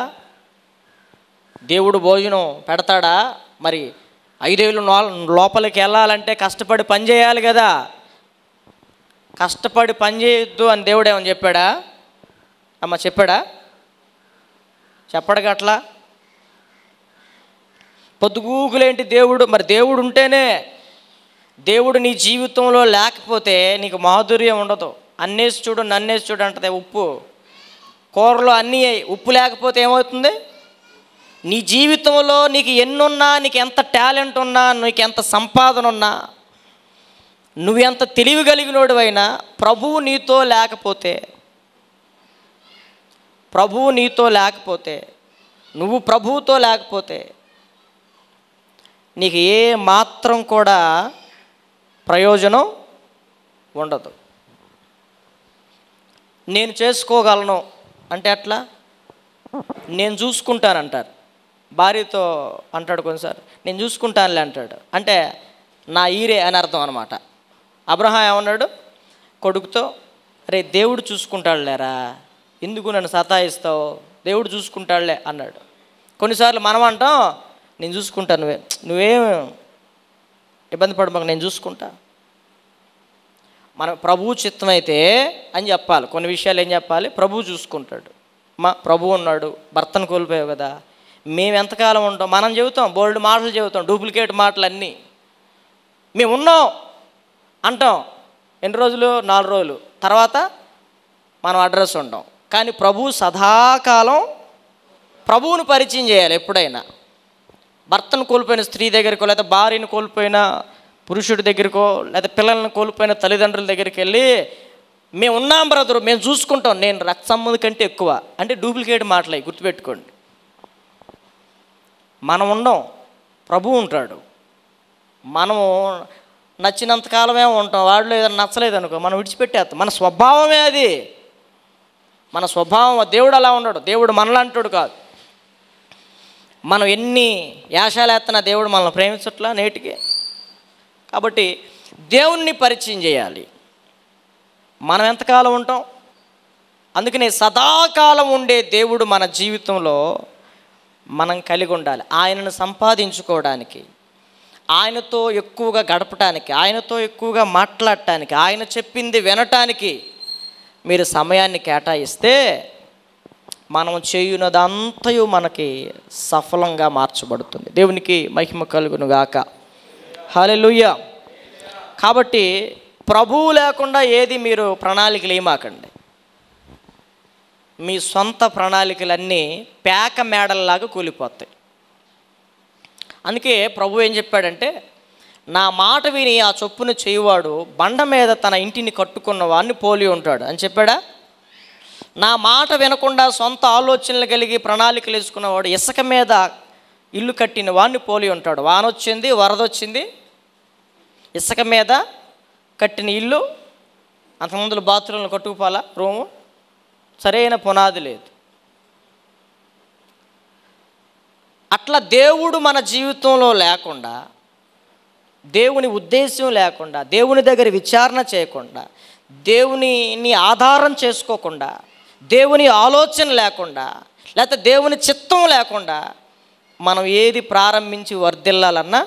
దేవుడు భోజనం పెడతాడా? మరి 5 ఏళ్ళు లోపలికి వెళ్ళాలంటే కష్టపడి పని చేయాలి కదా. కష్టపడి పని చేయొద్దు అని దేవుడు ఏమని చెప్పాడా? అమ్మ చెప్పాడా? చెప్పడు అట్లా. పొద్దుగూకులేంటి దేవుడు? మరి దేవుడు ఉంటేనే. దేవుడు నీ జీవితంలో లేకపోతే నీకు మాధుర్యం ఉండదు. అన్నేసి చూడు నన్నేసి చూడు అంటది ఉప్పు. కూరలో అన్నీ ఉప్పు లేకపోతే ఏమవుతుంది? నీ జీవితంలో నీకు ఎన్నున్నా, నీకు ఎంత టాలెంట్ ఉన్నా, నీకు ఎంత సంపాదన ఉన్నా, నువ్వెంత తెలివి కలిగినోడివైనా ప్రభువు నీతో లేకపోతే, నువ్వు ప్రభువుతో లేకపోతే నీకు ఏ మాత్రం కూడా ప్రయోజనం ఉండదు. నేను చేసుకోగలను అంటే అట్లా, నేను చూసుకుంటానంటారు. భార్యతో అంటాడు కొన్నిసార్లు, నేను చూసుకుంటానులే అంటాడు. అంటే నా ఈరే అని అర్థం అనమాట. అబ్రహాం ఏమన్నాడు కొడుకుతో? అరే దేవుడు చూసుకుంటాడులేరా, ఎందుకు నన్ను సతాయిస్తావు, దేవుడు చూసుకుంటాడులే అన్నాడు. కొన్నిసార్లు మనం అంటాం నేను చూసుకుంటాను, నువ్వేం ఇబ్బంది పడమాక, నేను చూసుకుంటా. మనం ప్రభువు చిత్తమైతే అని చెప్పాలి. కొన్ని విషయాలు ఏం చెప్పాలి? ప్రభువు చూసుకుంటాడు. ప్రభువు ఉన్నాడు, భర్తను కోల్పోయావు కదా, మేము ఎంతకాలం ఉంటాం? మనం చెబుతాం, బోల్డ్ మాటలు చెబుతాం, డూప్లికేట్ మాటలు అన్నీ. మేము ఉన్నాం అంటాం. ఎన్ని రోజులు? 4 రోజులు. తర్వాత మనం అడ్రస్ ఉంటాం. కానీ ప్రభువు సదాకాలం ప్రభువును పరిచయం చేయాలి. ఎప్పుడైనా భర్తను కోల్పోయిన స్త్రీ దగ్గరకో, లేదా భార్యను కోల్పోయిన పురుషుడి దగ్గరకో, లేదా పిల్లలను కోల్పోయిన తల్లిదండ్రుల దగ్గరికి వెళ్ళి మేము ఉన్నాం బ్రదరు, మేము చూసుకుంటాం, నేను రక్త సంబంధం కంటే ఎక్కువ అంటే డూప్లికేట్ మాటలు అవి గుర్తుపెట్టుకోండి. మనం ఉండం, ప్రభువు ఉంటాడు. మనము నచ్చినంతకాలమే ఉంటాం. వాడిలో ఏదైనా నచ్చలేదు అనుకో మనం విడిచిపెట్టేస్తాం. మన స్వభావమే అది, మన స్వభావం. దేవుడు అలా ఉన్నాడు. దేవుడు మనలాంటాడు కాదు. మనం ఎన్ని యాశాలు ఎత్తనా దేవుడు మనల్ని ప్రేమించట్లా నేటికి. కాబట్టి దేవుణ్ణి పరిచయం చేయాలి. మనం ఎంతకాలం ఉంటాం? అందుకనే సదాకాలం ఉండే దేవుడు మన జీవితంలో మనం కలిగి ఉండాలి. ఆయనను సంపాదించుకోవడానికి, ఆయనతో ఎక్కువగా గడపటానికి, ఆయనతో ఎక్కువగా మాట్లాడటానికి, ఆయన చెప్పింది వినటానికి మీరు సమయాన్ని కేటాయిస్తే మనం చేయునదంతయు మనకి సఫలంగా మార్చబడుతుంది. దేవునికి మహిమ కలుగును గాక. హల్లెలూయా. కాబట్టి ప్రభువు లేకుండా ఏది మీరు ప్రణాళికలు ఏమాకండి. మీ సొంత ప్రణాళికలన్నీ పేక మేడల్లాగా కూలిపోతాయి. అందుకే ప్రభు ఏం చెప్పాడంటే, నా మాట విని ఆ చొప్పున చేయువాడు బండ మీద తన ఇంటిని కట్టుకున్న వాడిని పోలి ఉంటాడు అని చెప్పాడా? నా మాట వినకుండా సొంత ఆలోచనలు కలిగి ప్రణాళికలు వేసుకున్నవాడు ఇసుక మీద ఇల్లు కట్టిన వాడిని పోలి ఉంటాడు. వానొచ్చింది, వరదొచ్చింది, ఇసుక మీద కట్టిన ఇల్లు, అంతకుముందు బాత్రూంలు కట్టుకుపోలా, రూము, సరైన పునాది లేదు. అట్లా దేవుడు మన జీవితంలో లేకుండా, దేవుని ఉద్దేశం లేకుండా, దేవుని దగ్గర విచారణ చేయకుండా, దేవునిని ఆధారం చేసుకోకుండా, దేవుని ఆలోచన లేకుండా, లేకపోతే దేవుని చిత్తం లేకుండా మనం ఏది ప్రారంభించి వర్ధిల్లాలన్నా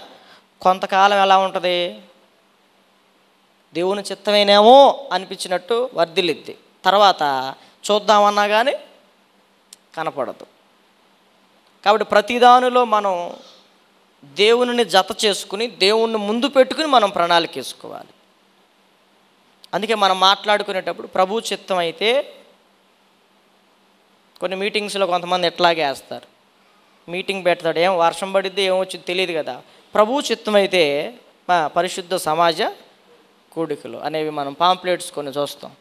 కొంతకాలం ఎలా ఉంటుంది? దేవుని చిత్తమేనేమో అనిపించినట్టు వర్ధిల్లిద్ది, తర్వాత చూద్దామన్నా కానీ కనపడదు. కాబట్టి ప్రతిదానిలో మనం దేవునిని జత చేసుకుని, దేవుణ్ణి ముందు పెట్టుకుని మనం ప్రణాళిక వేసుకోవాలి. అందుకే మనం మాట్లాడుకునేటప్పుడు ప్రభు చిత్తం అయితే, కొన్ని మీటింగ్స్లో కొంతమంది ఎట్లాగే వేస్తారు, మీటింగ్ పెడతాడు, ఏం వర్షం పడిద్ది ఏమొచ్చింది తెలియదు కదా. ప్రభు చిత్తం అయితే పరిశుద్ధ సమాజ కూడికలు అనేవి మనం పాంప్లెట్స్ కొన్ని చూస్తాం.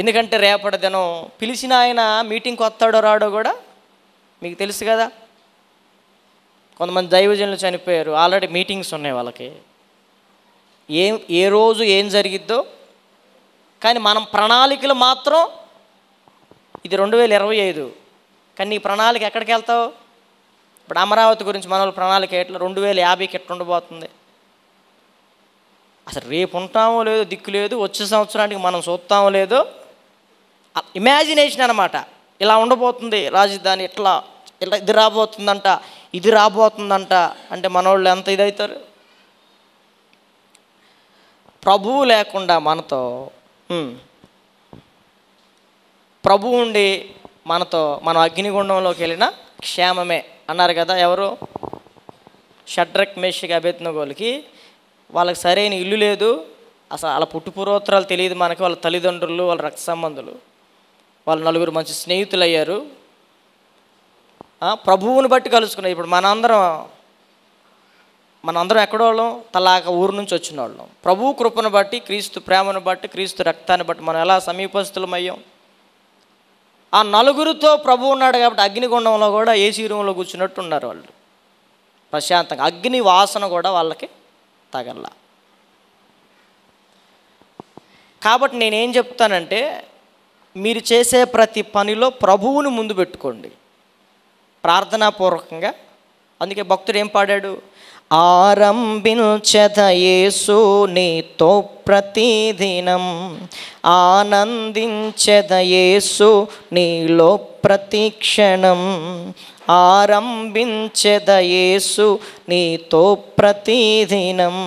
ఎందుకంటే రేపటి దినం పిలిచిన ఆయన మీటింగ్కి వస్తాడో రాడో కూడా మీకు తెలుసు కదా. కొంతమంది దైవజనులు చనిపోయారు, ఆల్రెడీ మీటింగ్స్ ఉన్నాయి వాళ్ళకి, ఏ రోజు ఏం జరిగిద్దో. కానీ మనం ప్రణాళికలు మాత్రం ఇది 2025, కానీ నీ ప్రణాళిక ఎక్కడికి వెళ్తావు? ఇప్పుడు అమరావతి గురించి మన వాళ్ళ ప్రణాళిక ఎట్లా 2050కి ఎట్లా ఉండబోతుంది? అసలు రేపు ఉంటామో లేదో దిక్కు లేదు, వచ్చే సంవత్సరానికి మనం చూస్తామో లేదో. ఇమాజినేషన్ అనమాట. ఇలా ఉండబోతుంది రాజధాని, ఇట్లా ఇది రాబోతుందంట, ఇది రాబోతుందంట అంటే మనోళ్ళు ఎంత ఇదవుతారు. ప్రభువు లేకుండా మనతో, ప్రభువు ఉండి మనతో, మనం అగ్నిగుండంలోకి వెళ్ళిన క్షేమమే అన్నారు కదా. ఎవరు? షడ్రక్, మేషక్, అబేద్నెగోలకి వాళ్ళకి సరైన ఇల్లు లేదు, అసలు వాళ్ళ పుట్టుపూర్వోత్తరాలు తెలియదు మనకి, వాళ్ళ తల్లిదండ్రులు, వాళ్ళ రక్త సంబంధులు, వాళ్ళు నలుగురు మంచి స్నేహితులు అయ్యారు, ప్రభువుని బట్టి కలుసుకున్నారు. ఇప్పుడు మనందరం ఎక్కడోళ్ళం? తలాక ఊరు నుంచి వచ్చిన వాళ్ళం. ప్రభువు కృపను బట్టి, క్రీస్తు ప్రేమను బట్టి, క్రీస్తు రక్తాన్ని బట్టి మనం ఎలా సమీపస్తులమయ్యాం. ఆ నలుగురితో ప్రభు ఉన్నాడు కాబట్టి అగ్నిగుండంలో కూడా ఏసీ రూమ్లో కూర్చున్నట్టు ఉన్నారు వాళ్ళు ప్రశాంతంగా. అగ్ని వాసన కూడా వాళ్ళకి తగల. కాబట్టి నేనేం చెప్తానంటే, మీరు చేసే ప్రతి పనిలో ప్రభువుని ముందు పెట్టుకోండి ప్రార్థనాపూర్వకంగా. అందుకే భక్తుడు ఏం పాడాడు? ఆరంభించెద యేసు నీతో ప్రతిదినం, ఆనందించెద యేసు నీలో ప్రతిక్షణం, ఆరంభించెద యేసు నీతో ప్రతిదినం,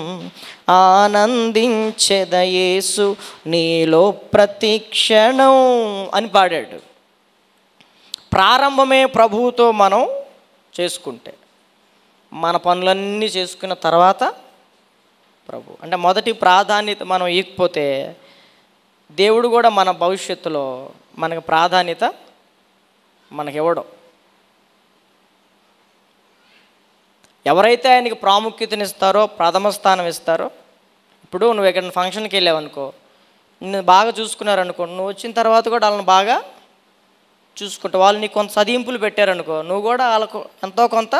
ఆనందించెద యేసు నీలో ప్రతిక్షణం అని పాడాడు. ప్రారంభమే ప్రభువుతో మనం చేసుకుంటే, మన పనులన్నీ చేసుకున్న తర్వాత ప్రభు అంటే మొదటి ప్రాధాన్యత మనం ఇవ్వకపోతే దేవుడు కూడా మన భవిష్యత్తులో మనకు ప్రాధాన్యత మనకి ఇవ్వడం. ఎవరైతే ఆయనకి ప్రాముఖ్యతనిస్తారో, ప్రథమ స్థానం ఇస్తారో, ఇప్పుడు నువ్వు ఎక్కడ ఫంక్షన్కి వెళ్ళావనుకో, నిన్ను బాగా చూసుకున్నారనుకో, నువ్వు వచ్చిన తర్వాత కూడా వాళ్ళని బాగా చూసుకుంటావు. వాళ్ళు నీకు కొంత చదివింపులు పెట్టారనుకో, నువ్వు కూడా వాళ్ళకు ఎంతో కొంత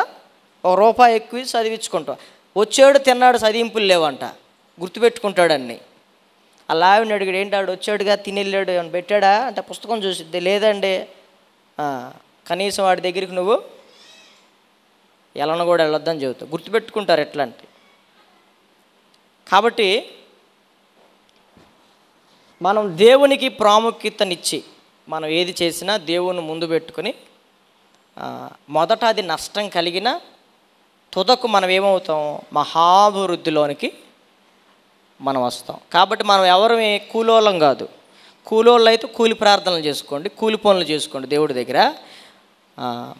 ₹1 ఎక్కువ చదివించుకుంటావు. వచ్చాడు తిన్నాడు చదివింపులు లేవంట, గుర్తుపెట్టుకుంటాడన్ని. అలా ఆవిడని అడిగాడు, ఏంటి ఆవిడ వచ్చాడుగా తినెళ్ళాడు ఏమైనా పెట్టాడా అంటే పుస్తకం చూసిద్ది, లేదండి. కనీసం వాడి దగ్గరికి నువ్వు ఎలానో కూడా వెళ్ళొద్దని చెబుతావు. గుర్తుపెట్టుకుంటారు ఎట్లా అంటే. కాబట్టి మనం దేవునికి ప్రాముఖ్యతనిచ్చి మనం ఏది చేసినా దేవుని ముందు పెట్టుకుని మొదట అది నష్టం కలిగిన తుదకు మనం ఏమవుతాం, మహాభివృద్ధిలోనికి మనం వస్తాం. కాబట్టి మనం ఎవరు కూలోళ్ళం కాదు. కూలోళ్ళు అయితే కూలి ప్రార్థనలు చేసుకోండి, కూలి పనులు చేసుకోండి దేవుడి దగ్గర.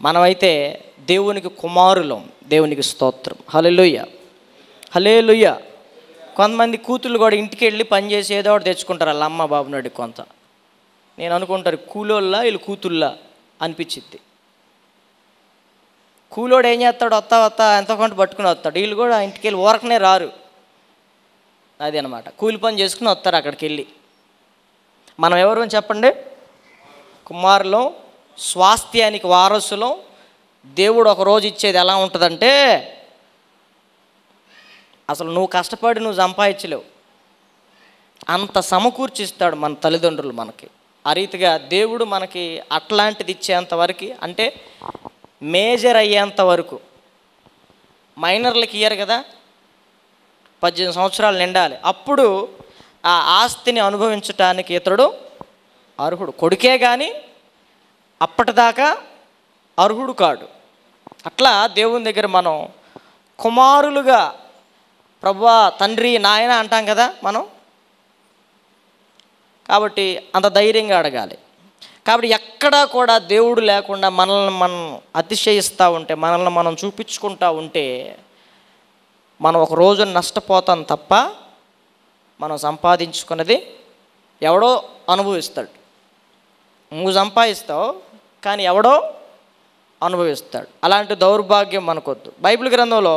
మనమైతే దేవునికి కుమారులం. దేవునికి స్తోత్రం. హల్లెలూయా, హల్లెలూయా. కొంతమంది కూతుళ్ళు కూడా ఇంటికి వెళ్ళి పని చేసి ఏదో ఒకటి తెచ్చుకుంటారు వాళ్ళ అమ్మ బాబు నాడు. కొంత నేను అనుకుంటారు కూలోళ్ళ వీళ్ళు కూతుళ్ళ అనిపించిద్ది. కూలోడు ఏం చేస్తాడు, వస్తా ఎంతో కొంత పట్టుకుని వస్తాడు. వీళ్ళు కూడా ఇంటికి వెళ్ళి ఊరకనే రారు. అది అనమాట, కూలి పని చేసుకుని వస్తారు అక్కడికి వెళ్ళి. మనం ఎవరు అని చెప్పండి? కుమారులం, స్వాస్థ్యానికి వారసులం. దేవుడు ఒకరోజు ఇచ్చేది ఎలా ఉంటుందంటే, అసలు నువ్వు కష్టపడి నువ్వు సంపాదించలేవు, అంత సమకూర్చిస్తాడు మన తల్లిదండ్రులు మనకి. ఆ రీతిగా దేవుడు మనకి అట్లాంటిది ఇచ్చేంతవరకు, అంటే మేజర్ అయ్యేంత వరకు. మైనర్లకి ఇయ్యరు కదా, 18 సంవత్సరాలు నిండాలి, అప్పుడు ఆ ఆస్తిని అనుభవించటానికి ఇతడు అర్హుడు. కొడుకే కానీ అప్పటిదాకా అర్హుడు కాడు. అట్లా దేవుని దగ్గర మనం కుమారులుగా, ప్రభువా తండ్రి నాయన అంటాం కదా మనం. కాబట్టి అంత ధైర్యంగా అడగాలి. కాబట్టి ఎక్కడా కూడా దేవుడు లేకుండా మనల్ని మనం అతిశయిస్తూ ఉంటే, మనల్ని మనం చూపించుకుంటూ ఉంటే మనం ఒక రోజు నష్టపోతాం తప్ప మనం సంపాదించుకున్నది ఎవడో అనుభవిస్తాడు. నువ్వు సంపాదిస్తావు కానీ ఎవడో అనుభవిస్తాడు. అలాంటి దౌర్భాగ్యం మనకొద్దు. బైబిల్ గ్రంథంలో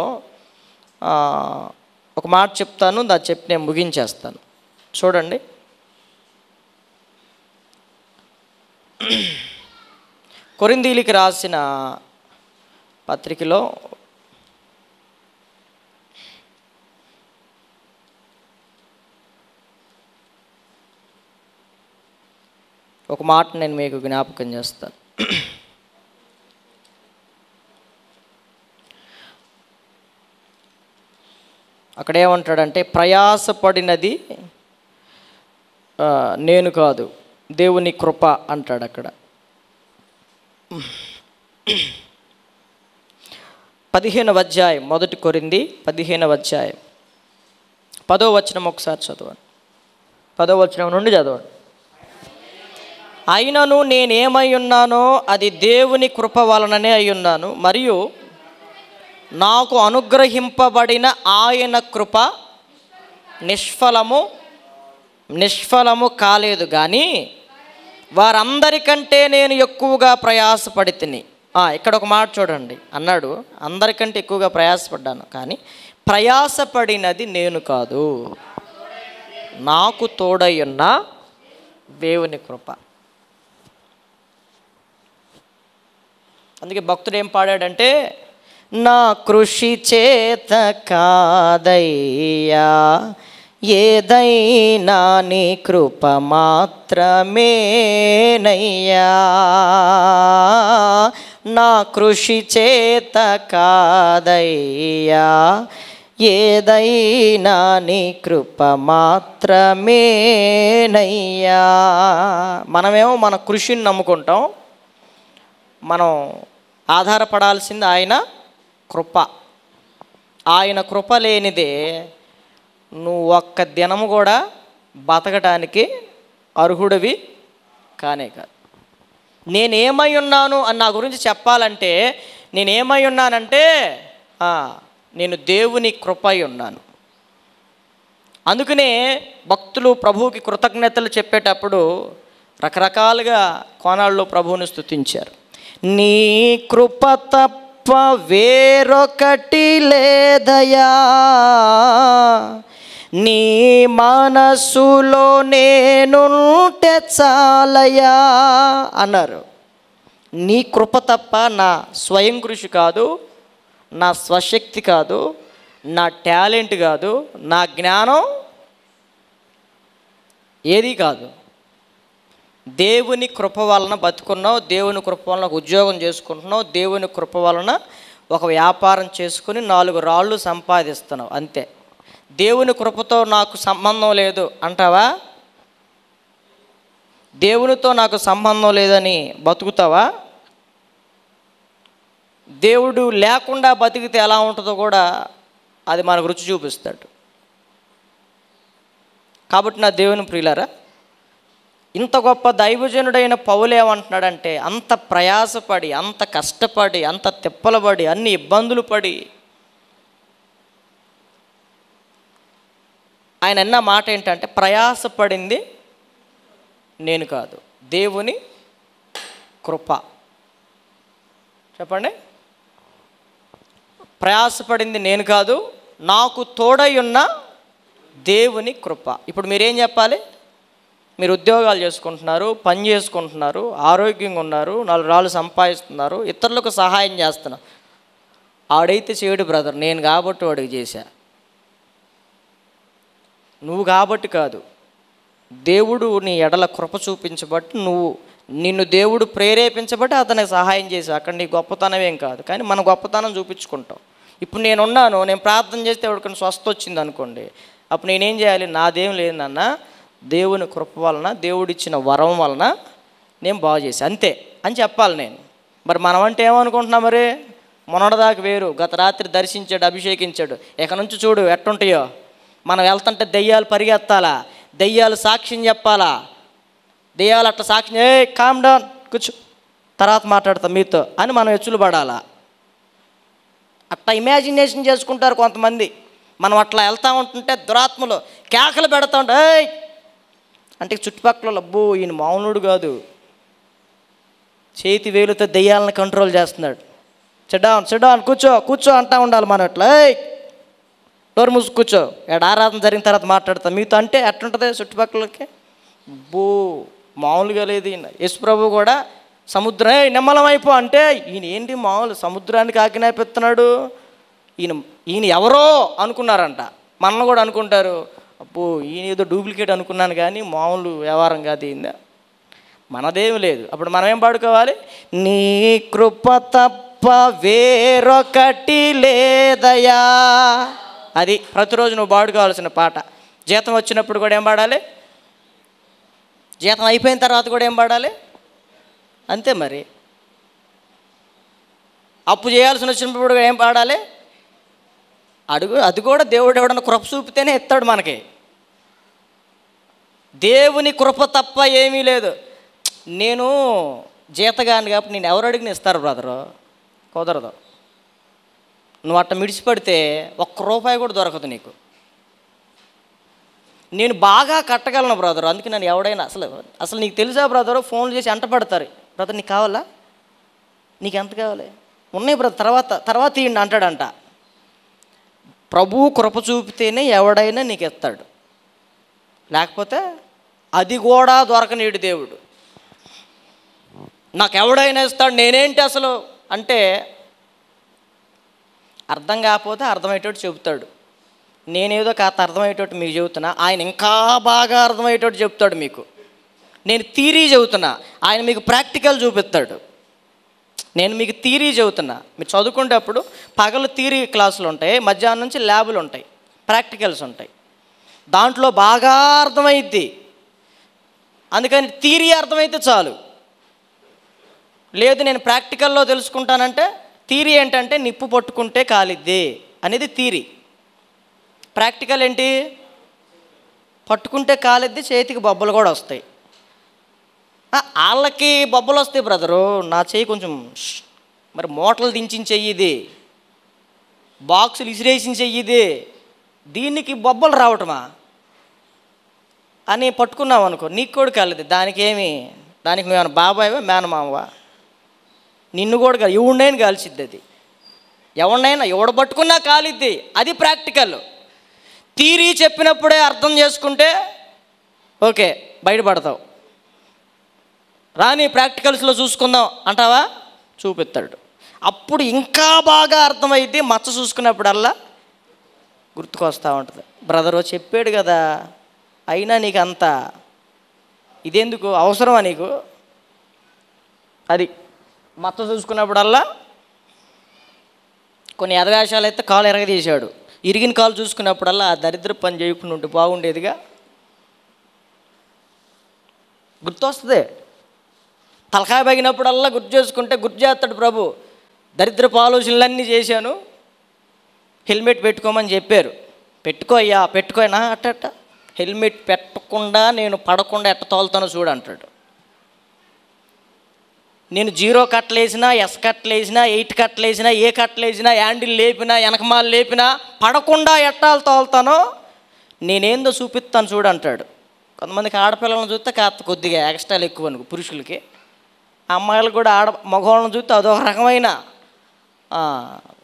ఒక మాట చెప్తాను, దాన్ని చెప్పి నేను ముగించేస్తాను. చూడండి, కొరింథీయులకు రాసిన పత్రికలో ఒక మాట నేను మీకు జ్ఞాపకం చేస్తాను. అక్కడ ఏమంటాడంటే, ప్రయాసపడినది నేను కాదు, దేవుని కృప అంటాడు అక్కడ. 15వ అధ్యాయం, 1 కొరింథీ 15వ అధ్యాయం 10వ వచనం ఒకసారి చదవండి. 10వ వచనం నుండి చదవండి. అయినను నేనేమై ఉన్నానో అది దేవుని కృప వలననే అయ్యున్నాను, మరియు నాకు అనుగ్రహింపబడిన ఆయన కృప నిష్ఫలము కాలేదు. కానీ వారందరికంటే నేను ఎక్కువగా ప్రయాసపడి తిని. ఇక్కడ ఒక మాట చూడండి, అన్నాడు అందరికంటే ఎక్కువగా ప్రయాసపడ్డాను, కానీ ప్రయాసపడినది నేను కాదు, నాకు తోడై ఉన్న దేవుని కృప. అందుకే భక్తుడు ఏం పాడాడంటే, నా కృషి చేత కాదయ్యా ఏదైనా నీ కృప మాత్రమేనయ్యా, నా కృషి చేత కాదయ్యా ఏదైనా నీ కృప మాత్రమేనయ్యా. మనమేమో మన కృషిని నమ్ముకుంటాం, మనం ఆధారపడాల్సింది ఆయన కృప. ఆయన కృప లేనిదే నువ్వు ఒక్క దినము కూడా బతకడానికి అర్హుడివి కానే కాదు. నేనేమై ఉన్నాను అని నా గురించి చెప్పాలంటే, నేనేమై ఉన్నానంటే నేను దేవుని కృప అయి ఉన్నాను. అందుకనే భక్తులు ప్రభువుకి కృతజ్ఞతలు చెప్పేటప్పుడు రకరకాలుగా కోణాల్లో ప్రభువుని స్తుతించారు. నీ కృప తప్ప వేరొకటి లేదయా, నీ మనసులో నేనుంటే చాలయా అన్నారు. నీ కృప తప్ప నా స్వయం కృషి కాదు, నా స్వశక్తి కాదు, నా టాలెంట్ కాదు, నా జ్ఞానం ఏది కాదు. దేవుని కృప వలన బతుకున్నావు, దేవుని కృప వలన ఒక ఉద్యోగం చేసుకుంటున్నావు, దేవుని కృప వలన ఒక వ్యాపారం చేసుకుని 4 రాళ్ళు సంపాదిస్తున్నావు, అంతే. దేవుని కృపతో నాకు సంబంధం లేదు అంటావా? దేవునితో నాకు సంబంధం లేదని బతుకుతావా? దేవుడు లేకుండా బతికితే ఎలా ఉంటుందో కూడా అది మనకు రుచి చూపిస్తాడు. కాబట్టి నా దేవుని ప్రియులారా, ఇంత గొప్ప దైవజనుడైన పౌలు ఏమంటున్నాడంటే, అంత ప్రయాసపడి, అంత కష్టపడి, అంత తిప్పలబడి, అన్ని ఇబ్బందులు పడి ఆయన అన్న మాట ఏంటంటే, ప్రయాసపడింది నేను కాదు, దేవుని కృప. చెప్పండి. ప్రయాసపడింది నేను కాదు, నాకు తోడై ఉన్న దేవుని కృప. ఇప్పుడు మీరేం చెప్పాలి? మీరు ఉద్యోగాలు చేసుకుంటున్నారు, పని చేసుకుంటున్నారు, ఆరోగ్యంగా ఉన్నారు, 4 రాళ్ళు సంపాదిస్తున్నారు, ఇతరులకు సహాయం చేస్తున్నారు. ఆడైతే చేయడు బ్రదర్, నేను కాబట్టి వాడికి చేశా. నువ్వు కాబట్టి కాదు, దేవుడు నీ ఎడల కృప చూపించబట్టి, నిన్ను దేవుడు ప్రేరేపించబట్టి అతనికి సహాయం చేశావు. అక్కడ నీ గొప్పతనం ఏం కాదు, కానీ మన గొప్పతనం చూపించుకుంటాం. ఇప్పుడు నేనున్నాను, నేను ప్రార్థన చేస్తే ఎవరికైనా స్వస్థ వచ్చింది అనుకోండి, అప్పుడు నేనేం చేయాలి? నాదేం లేదు నాన్న, దేవుని కృప వలన, దేవుడిచ్చిన వరం వలన నేను బాగు చేసి అంతే అని చెప్పాలి నేను. మరి మనం అంటే ఏమనుకుంటున్నాం? మరి మొన్నటిదాకా వేరు, గత రాత్రి దర్శించాడు, అభిషేకించాడు, ఇక నుంచి చూడు ఎట్టుంటాయో. మనం వెళ్తుంటే దెయ్యాలు పరిగెత్తాలా, దెయ్యాలు సాక్ష్యం చెప్పాలా, దెయ్యాలు అట్లా సాక్ష్యం, కామ్ డౌన్, కూర్చో, తర్వాత మాట్లాడతాం మీతో అని మనం ఎచ్చులు పడాలా. అట్లా ఇమాజినేషన్ చేసుకుంటారు కొంతమంది. మనం అట్లా వెళ్తూ ఉంటుంటే దురాత్మలు కేకలు పెడతా ఉంటా అంటే చుట్టుపక్కల, అబ్బో ఈయన మామూలుడు కాదు, చేతి వేలుతో దెయ్యాలను కంట్రోల్ చేస్తున్నాడు, చెడ్డాన్ కూర్చో కూర్చో అంటూ ఉండాలి. మనం అట్లా డోర్ మూసి కూర్చో, ఆరాధన జరిగిన తర్వాత మాట్లాడతాం మీతో అంటే ఎట్లుంటుంది చుట్టుపక్కలకి? అబ్బో మామూలుగా లేదు ఈయన. యేసు ప్రభు కూడా సముద్రం నిమ్మలం అయిపో అంటే, ఈయన ఏంటి మామూలు సముద్రానికి ఆజ్ఞాపిస్తున్నాడు, ఈయన ఎవరో అనుకున్నారంట. మనల్ని కూడా అనుకుంటారు, అబ్బో ఈయన ఏదో డూప్లికేట్ అనుకున్నాను కానీ మామూలు వ్యవహారం కాదు ఈయన, మనదేమి లేదు. అప్పుడు మనం ఏం పాడుకోవాలి? నీ కృప తప్ప వేరొకటి లేదయా. అది ప్రతిరోజు నువ్వు పాడుకోవాల్సిన పాట. జీతం వచ్చినప్పుడు కూడా ఏం పాడాలి? జీతం అయిపోయిన తర్వాత కూడా ఏం పాడాలి? అంతే మరి. అప్పు చేయాల్సి వచ్చినప్పుడు కూడా ఏం పాడాలి? అది కూడా దేవుడు ఎవడన్నా కృప చూపితేనే ఇస్తాడు మనకి. దేవుని కృప తప్ప ఏమీ లేదు. నేను జీతగాని కాబట్టి నేను ఎవరు అడిగిన ఇస్తారు బ్రదరు? కుదరదు. నువ్వు అట్ట మిడిచిపడితే ₹1 కూడా దొరకదు నీకు. నేను బాగా కట్టగలను బ్రదరు, అందుకే నన్ను ఎవడైనా అసలు నీకు తెలుసా బ్రదరు, ఫోన్లు చేసి అంట పడతారు, బ్రదర్ నీకు కావాలా, నీకు ఎంత కావాలి, ఉన్నాయి బ్రదర్, తర్వాత ఇయ్యండి అంటాడంట. ప్రభువు కృప చూపితేనే ఎవడైనా నీకు ఇస్తాడు, లేకపోతే అది కూడా దొరకనీడు దేవుడు. నాకు ఎవడైనా ఇస్తాడు, నేనేంటి అసలు అంటే అర్థం కాకపోతే అర్థమయ్యేటట్టు చెబుతాడు. నేనేదో కాస్త అర్థమయ్యేటట్టు మీకు చెబుతున్నా, ఆయన ఇంకా బాగా అర్థమయ్యేటట్టు చెప్తాడు మీకు. నేను థియరీ చెబుతున్నా, ఆయన మీకు ప్రాక్టికల్ చూపిస్తాడు. నేను మీకు థియరీ చెబుతున్నా, మీరు చదువుకునేటప్పుడు పగలు థియరీ క్లాసులు ఉంటాయి, మధ్యాహ్నం నుంచి ల్యాబులు ఉంటాయి, ప్రాక్టికల్స్ ఉంటాయి. దాంట్లో బాగా అర్థమైద్ది. అందుకని థియరీ అర్థమైతే చాలు. లేదు నేను ప్రాక్టికల్లో తెలుసుకుంటానంటే, థియరీ ఏంటంటే నిప్పు పట్టుకుంటే కాలిద్ది అనేది థియరీ. ప్రాక్టికల్ ఏంటి? పట్టుకుంటే కాలిద్ది, చేతికి బొబ్బలు కూడా వస్తాయి. వాళ్ళకి బొబ్బలు వస్తాయి బ్రదరు, నా చెయ్యి కొంచెం మరి మూటలు దించిన చెయ్యిది, బాక్సులు ఇసిరేసిన చెయ్యిది, దీనికి బొబ్బలు రావటమా అని పట్టుకున్నావు అనుకో, నీకు కూడా కాలేదు. దానికి నువ్వేమన్నా బాబాయ్వా మేనమావా? నిన్ను కూడా ఎవడినైనా కాల్చిద్ది అది. ఎవడు పట్టుకున్నా కాలిద్ది. అది ప్రాక్టికల్. థియరీ చెప్పినప్పుడే అర్థం చేసుకుంటే ఓకే బయటపడతావు. రాని ప్రాక్టికల్స్లో చూసుకుందాం అంటావా, చూపిస్తాడు. అప్పుడు ఇంకా బాగా అర్థమైద్ది. మచ్చ చూసుకున్నప్పుడల్లా గుర్తుకొస్తూ ఉంటుంది, బ్రదరు చెప్పాడు కదా, అయినా నీకు అంత ఇదెందుకు, అవసరమా నీకు? అది మచ్చ చూసుకున్నప్పుడల్లా కొన్ని ఎదవేషాలు అయితే కాలు ఎరగదీశాడు. ఇరిగిన కాలు చూసుకున్నప్పుడల్లా ఆ దరిద్ర పని చేయకుండా ఉంటే బాగుండేదిగా. గుర్తొస్తుంది. తలకాయ పగినప్పుడల్లా గుర్తు చేసుకుంటే గుర్తు చేస్తాడు ప్రభు. దరిద్రపు ఆలోచనలన్నీ చేశాను, హెల్మెట్ పెట్టుకోమని చెప్పారు. పెట్టుకో అయ్యా, పెట్టుకోనా అట్ట. హెల్మెట్ పెట్టకుండా నేను పడకుండా ఎట్ట తోలుతానో చూడు అంటాడు. నేను 0 కట్టలు వేసినా, S కట్టలు వేసినా, 8 కట్టలు వేసినా, ఏ కట్టలు వేసినా, హ్యాండిల్ లేపినా, వెనకమాలు లేపినా పడకుండా ఎట్టాలు తోలుతానో నేనేందో చూపిస్తాను చూడు అంటాడు. కొంతమందికి ఆడపిల్లలను చూస్తే కాస్త కొద్దిగా ఎక్స్ట్రాలు ఎక్కువ అనుకో పురుషులకి. అమ్మాయిలు కూడా మగవాళ్ళని చూస్తే అదొక రకమైన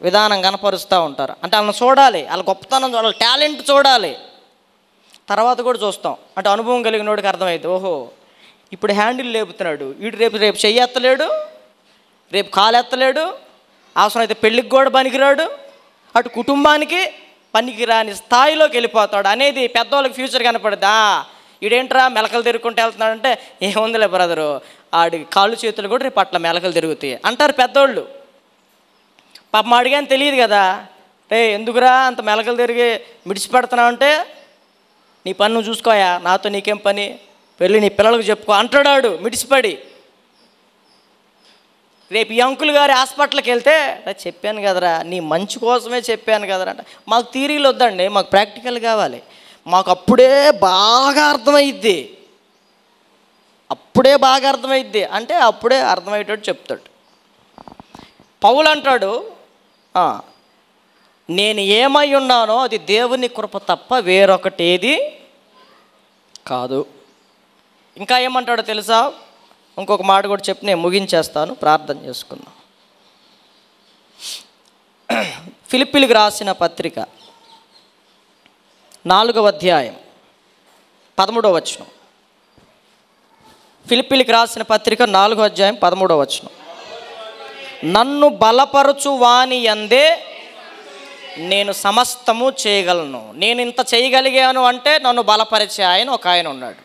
విధానం కనపరుస్తూ ఉంటారు. అంటే వాళ్ళని చూడాలి, వాళ్ళ గొప్పతనం చూడాలి, టాలెంట్ చూడాలి, తర్వాత కూడా చూస్తాం. అంటే అనుభవం కలిగిన వాడికి అర్థమైంది, ఓహో ఇప్పుడు హ్యాండిల్ లేపుతున్నాడు వీడు, రేపు చెయ్యి ఎత్తలేడు, రేపు కాలు ఎత్తలేడు, అవసరం అయితే పెళ్ళికి కూడా పనికిరాడు, అటు కుటుంబానికి పనికిరాని స్థాయిలోకి వెళ్ళిపోతాడు అనేది పెద్దవాళ్ళకి ఫ్యూచర్ కనపడుద్దా. ఈడేంట్రా మెలకలు తిరుగుకుంటూ వెళ్తున్నాడంటే ఏముందిలే బ్రదరు, ఆడి కాళ్ళు చేతులు కూడా రేపు అట్లా మెలకలు తిరుగుతాయి అంటారు పెద్దోళ్ళు. పాపం అడిగాని తెలియదు కదా, రే ఎందుకురా అంత మెలకలు తిరిగి మిడిచిపెడుతున్నావు అంటే, నీ పని నువ్వు చూసుకోయా, నాతో నీకేం పని, వెళ్ళి నీ పిల్లలకు చెప్పుకో అంటాడాడు మిడిసిపడి. రేపు ఈ అంకుల్ గారి హాస్పిటల్కి వెళ్తే చెప్పాను కదరా, నీ మంచి కోసమే చెప్పాను కదరా అంటే, మాకు థియరీలు వద్దండి, మాకు ప్రాక్టికల్ కావాలి, మాకు అప్పుడే బాగా అర్థమైద్ది, అప్పుడే బాగా అర్థమైద్ది అంటే అప్పుడే అర్థమయ్యేటట్టు చెప్తాడు. పౌలు అంటాడు, నేను ఏమై ఉన్నానో అది దేవుని కృప తప్ప వేరొకటి ఏది కాదు. ఇంకా ఏమంటాడో తెలుసా? ఇంకొక మాట కూడా చెప్పి నేను ముగించేస్తాను, ప్రార్థన చేసుకుందాం. ఫిలిప్పీలకు రాసిన పత్రిక 4వ అధ్యాయం 13వ వచనం. ఫిలిప్పీలకు రాసిన పత్రిక 4వ అధ్యాయం 13వ వచనం. నన్ను బలపరచు వాని యందే నేను సమస్తము చేయగలను. నేను ఇంత చేయగలిగాను అంటే నన్ను బలపరిచే ఆయన ఒక ఆయన ఉన్నాడు.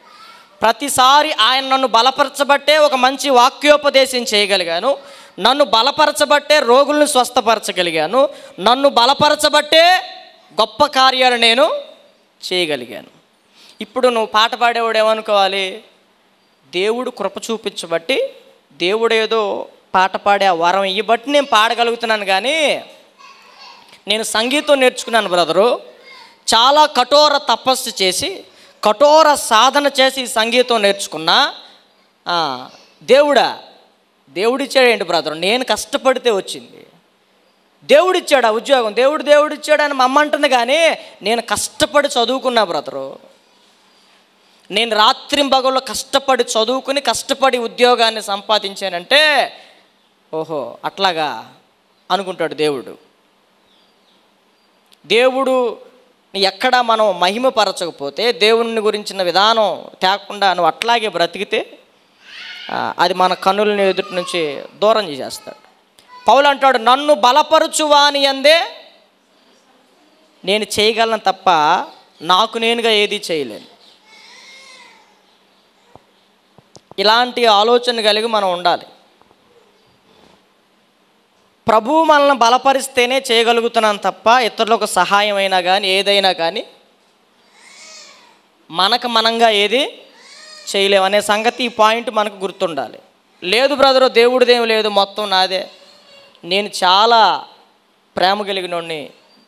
ప్రతిసారి ఆయన నన్ను బలపరచబట్టే ఒక మంచి వాక్యోపదేశం చేయగలిగాను, నన్ను బలపరచబట్టే రోగులను స్వస్థపరచగలిగాను, నన్ను బలపరచబట్టే గొప్ప కార్యాలు నేను చేయగలిగాను. ఇప్పుడు నువ్వు పాట పాడేవాడు ఏమనుకోవాలి, దేవుడు కృప చూపించబట్టి, దేవుడు ఏదో పాట పాడే ఆ వరం ఇవ్వబట్టి నేను పాడగలుగుతున్నాను. కానీ నేను సంగీతం నేర్చుకున్నాను బ్రదరు, చాలా కఠోర తపస్సు చేసి కఠోర సాధన చేసి సంగీతం నేర్చుకున్నా. దేవుడిచ్చాడేంటి బ్రదరు, నేను కష్టపడితే వచ్చింది. దేవుడిచ్చాడు ఆ ఉద్యోగం, దేవుడిచ్చాడు అని మా అమ్మ అంటుంది, కానీ నేను కష్టపడి చదువుకున్నా బ్రదరు. నేను రాత్రింబగళ్ళు కష్టపడి చదువుకుని కష్టపడి ఉద్యోగాన్ని సంపాదించానంటే ఓహో అట్లాగా అనుకుంటాడు దేవుడు. దేవుడు ఎక్కడ మనం మహిమపరచకపోతే, దేవుని గురించిన విధానం తేకుండా నువ్వు అట్లాగే బ్రతికితే అది మన కన్నులని ఎదుటి నుంచి దూరం చేసేస్తాడు. పౌలు అంటాడు, నన్ను బలపరచువాని అందే నేను చేయగలను తప్ప నాకు నేనుగా ఏది చేయలేను. ఇలాంటి ఆలోచన కలిగి మనం ఉండాలి. ప్రభువు మనల్ని బలపరిస్తేనే చేయగలుగుతున్నాను తప్ప ఇతరులకు సహాయం అయినా కానీ ఏదైనా కానీ మనంగా ఏది చేయలేమనే సంగతి, ఈ పాయింట్ మనకు గుర్తుండాలి. లేదు బ్రదరు దేవుడిదేమి లేదు, మొత్తం నాదే, నేను చాలా ప్రేమ కలిగినోడిని,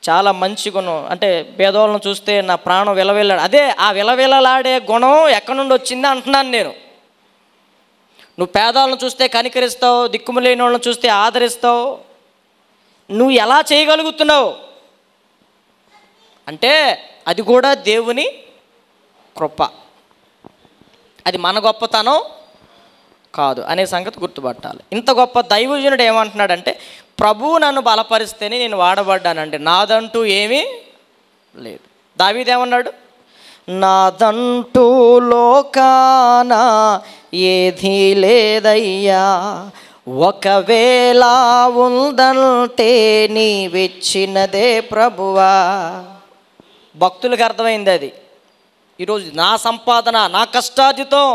చాలా మంచి గుణం, అంటే పేదవాళ్ళను చూస్తే నా ప్రాణం విలవిల్లాడు, అదే ఆ విలవిలలాడే గుణం ఎక్కడి నుండి వచ్చింది అంటున్నాను నేను. నువ్వు పేదవాళ్ళను చూస్తే కనికరిస్తావు, దిక్కుమలేని వాళ్ళని చూస్తే ఆదరిస్తావు, నువ్వు ఎలా చేయగలుగుతున్నావు అంటే అది కూడా దేవుని కృప, అది మన గొప్పతనం కాదు అనే సంగతి గుర్తుపట్టాలి. ఇంత గొప్ప దైవజనుడు ఏమంటున్నాడంటే, ప్రభువు నన్ను బలపరిస్తేనే నేను వాడబడ్డానండి, నాదంటూ ఏమీ లేదు. దావీదేమన్నాడు, నాదంటూ లోకాన ఏదీ లేదయ్యా, ఒకవేళ ఉందంటే నీవిచ్చినదే ప్రభువా. భక్తులకు అర్థమైంది అది. ఈరోజు నా సంపాదన, నా కష్టార్జితం.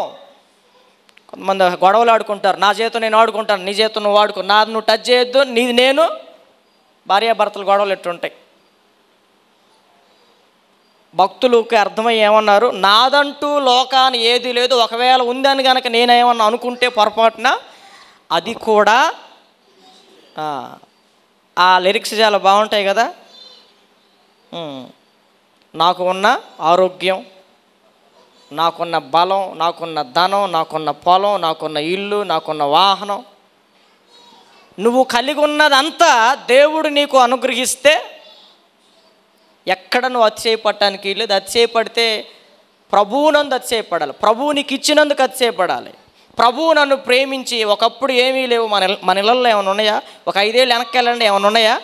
కొంతమంది గొడవలు ఆడుకుంటారు, నా చేతితో నేను ఆడుకుంటాను, నీ చేతితో నువ్వు ఆడుకో, నాది నువ్వు టచ్ చేయొద్దు, నీది నేను. భార్యాభర్తలు గొడవలు ఎట్టుంటాయి. భక్తులకి అర్థమై ఏమన్నారు, నాదంటూ లోకాన్ని ఏది లేదు, ఒకవేళ ఉందని కనుక నేనేమన్నా అనుకుంటే పొరపాటున అది కూడా. ఆ లిరిక్స్ చాలా బాగుంటాయి కదా. నాకు ఉన్న ఆరోగ్యం, నాకున్న బలం, నాకున్న ధనం, నాకున్న పొలం, నాకున్న ఇల్లు, నాకున్న వాహనం, నువ్వు కలిగి ఉన్నదంతా దేవుడు నీకు అనుగ్రహిస్తే ఎక్కడ నువ్వు అతిశయపడటానికి లేదు. అతిశయపడితే ప్రభువునందు అతిశయపడాలి, ప్రభువు నీకు ఇచ్చినందుకు అతిశయపడాలి. ప్రభువు నన్ను ప్రేమించి, ఒకప్పుడు ఏమీ లేవు, మన ఇళ్ళల్లో ఏమైనా ఉన్నాయా? ఒక 5 ఏళ్ళు వెనక్కి వెళ్ళండి, ఏమైనా ఉన్నాయా?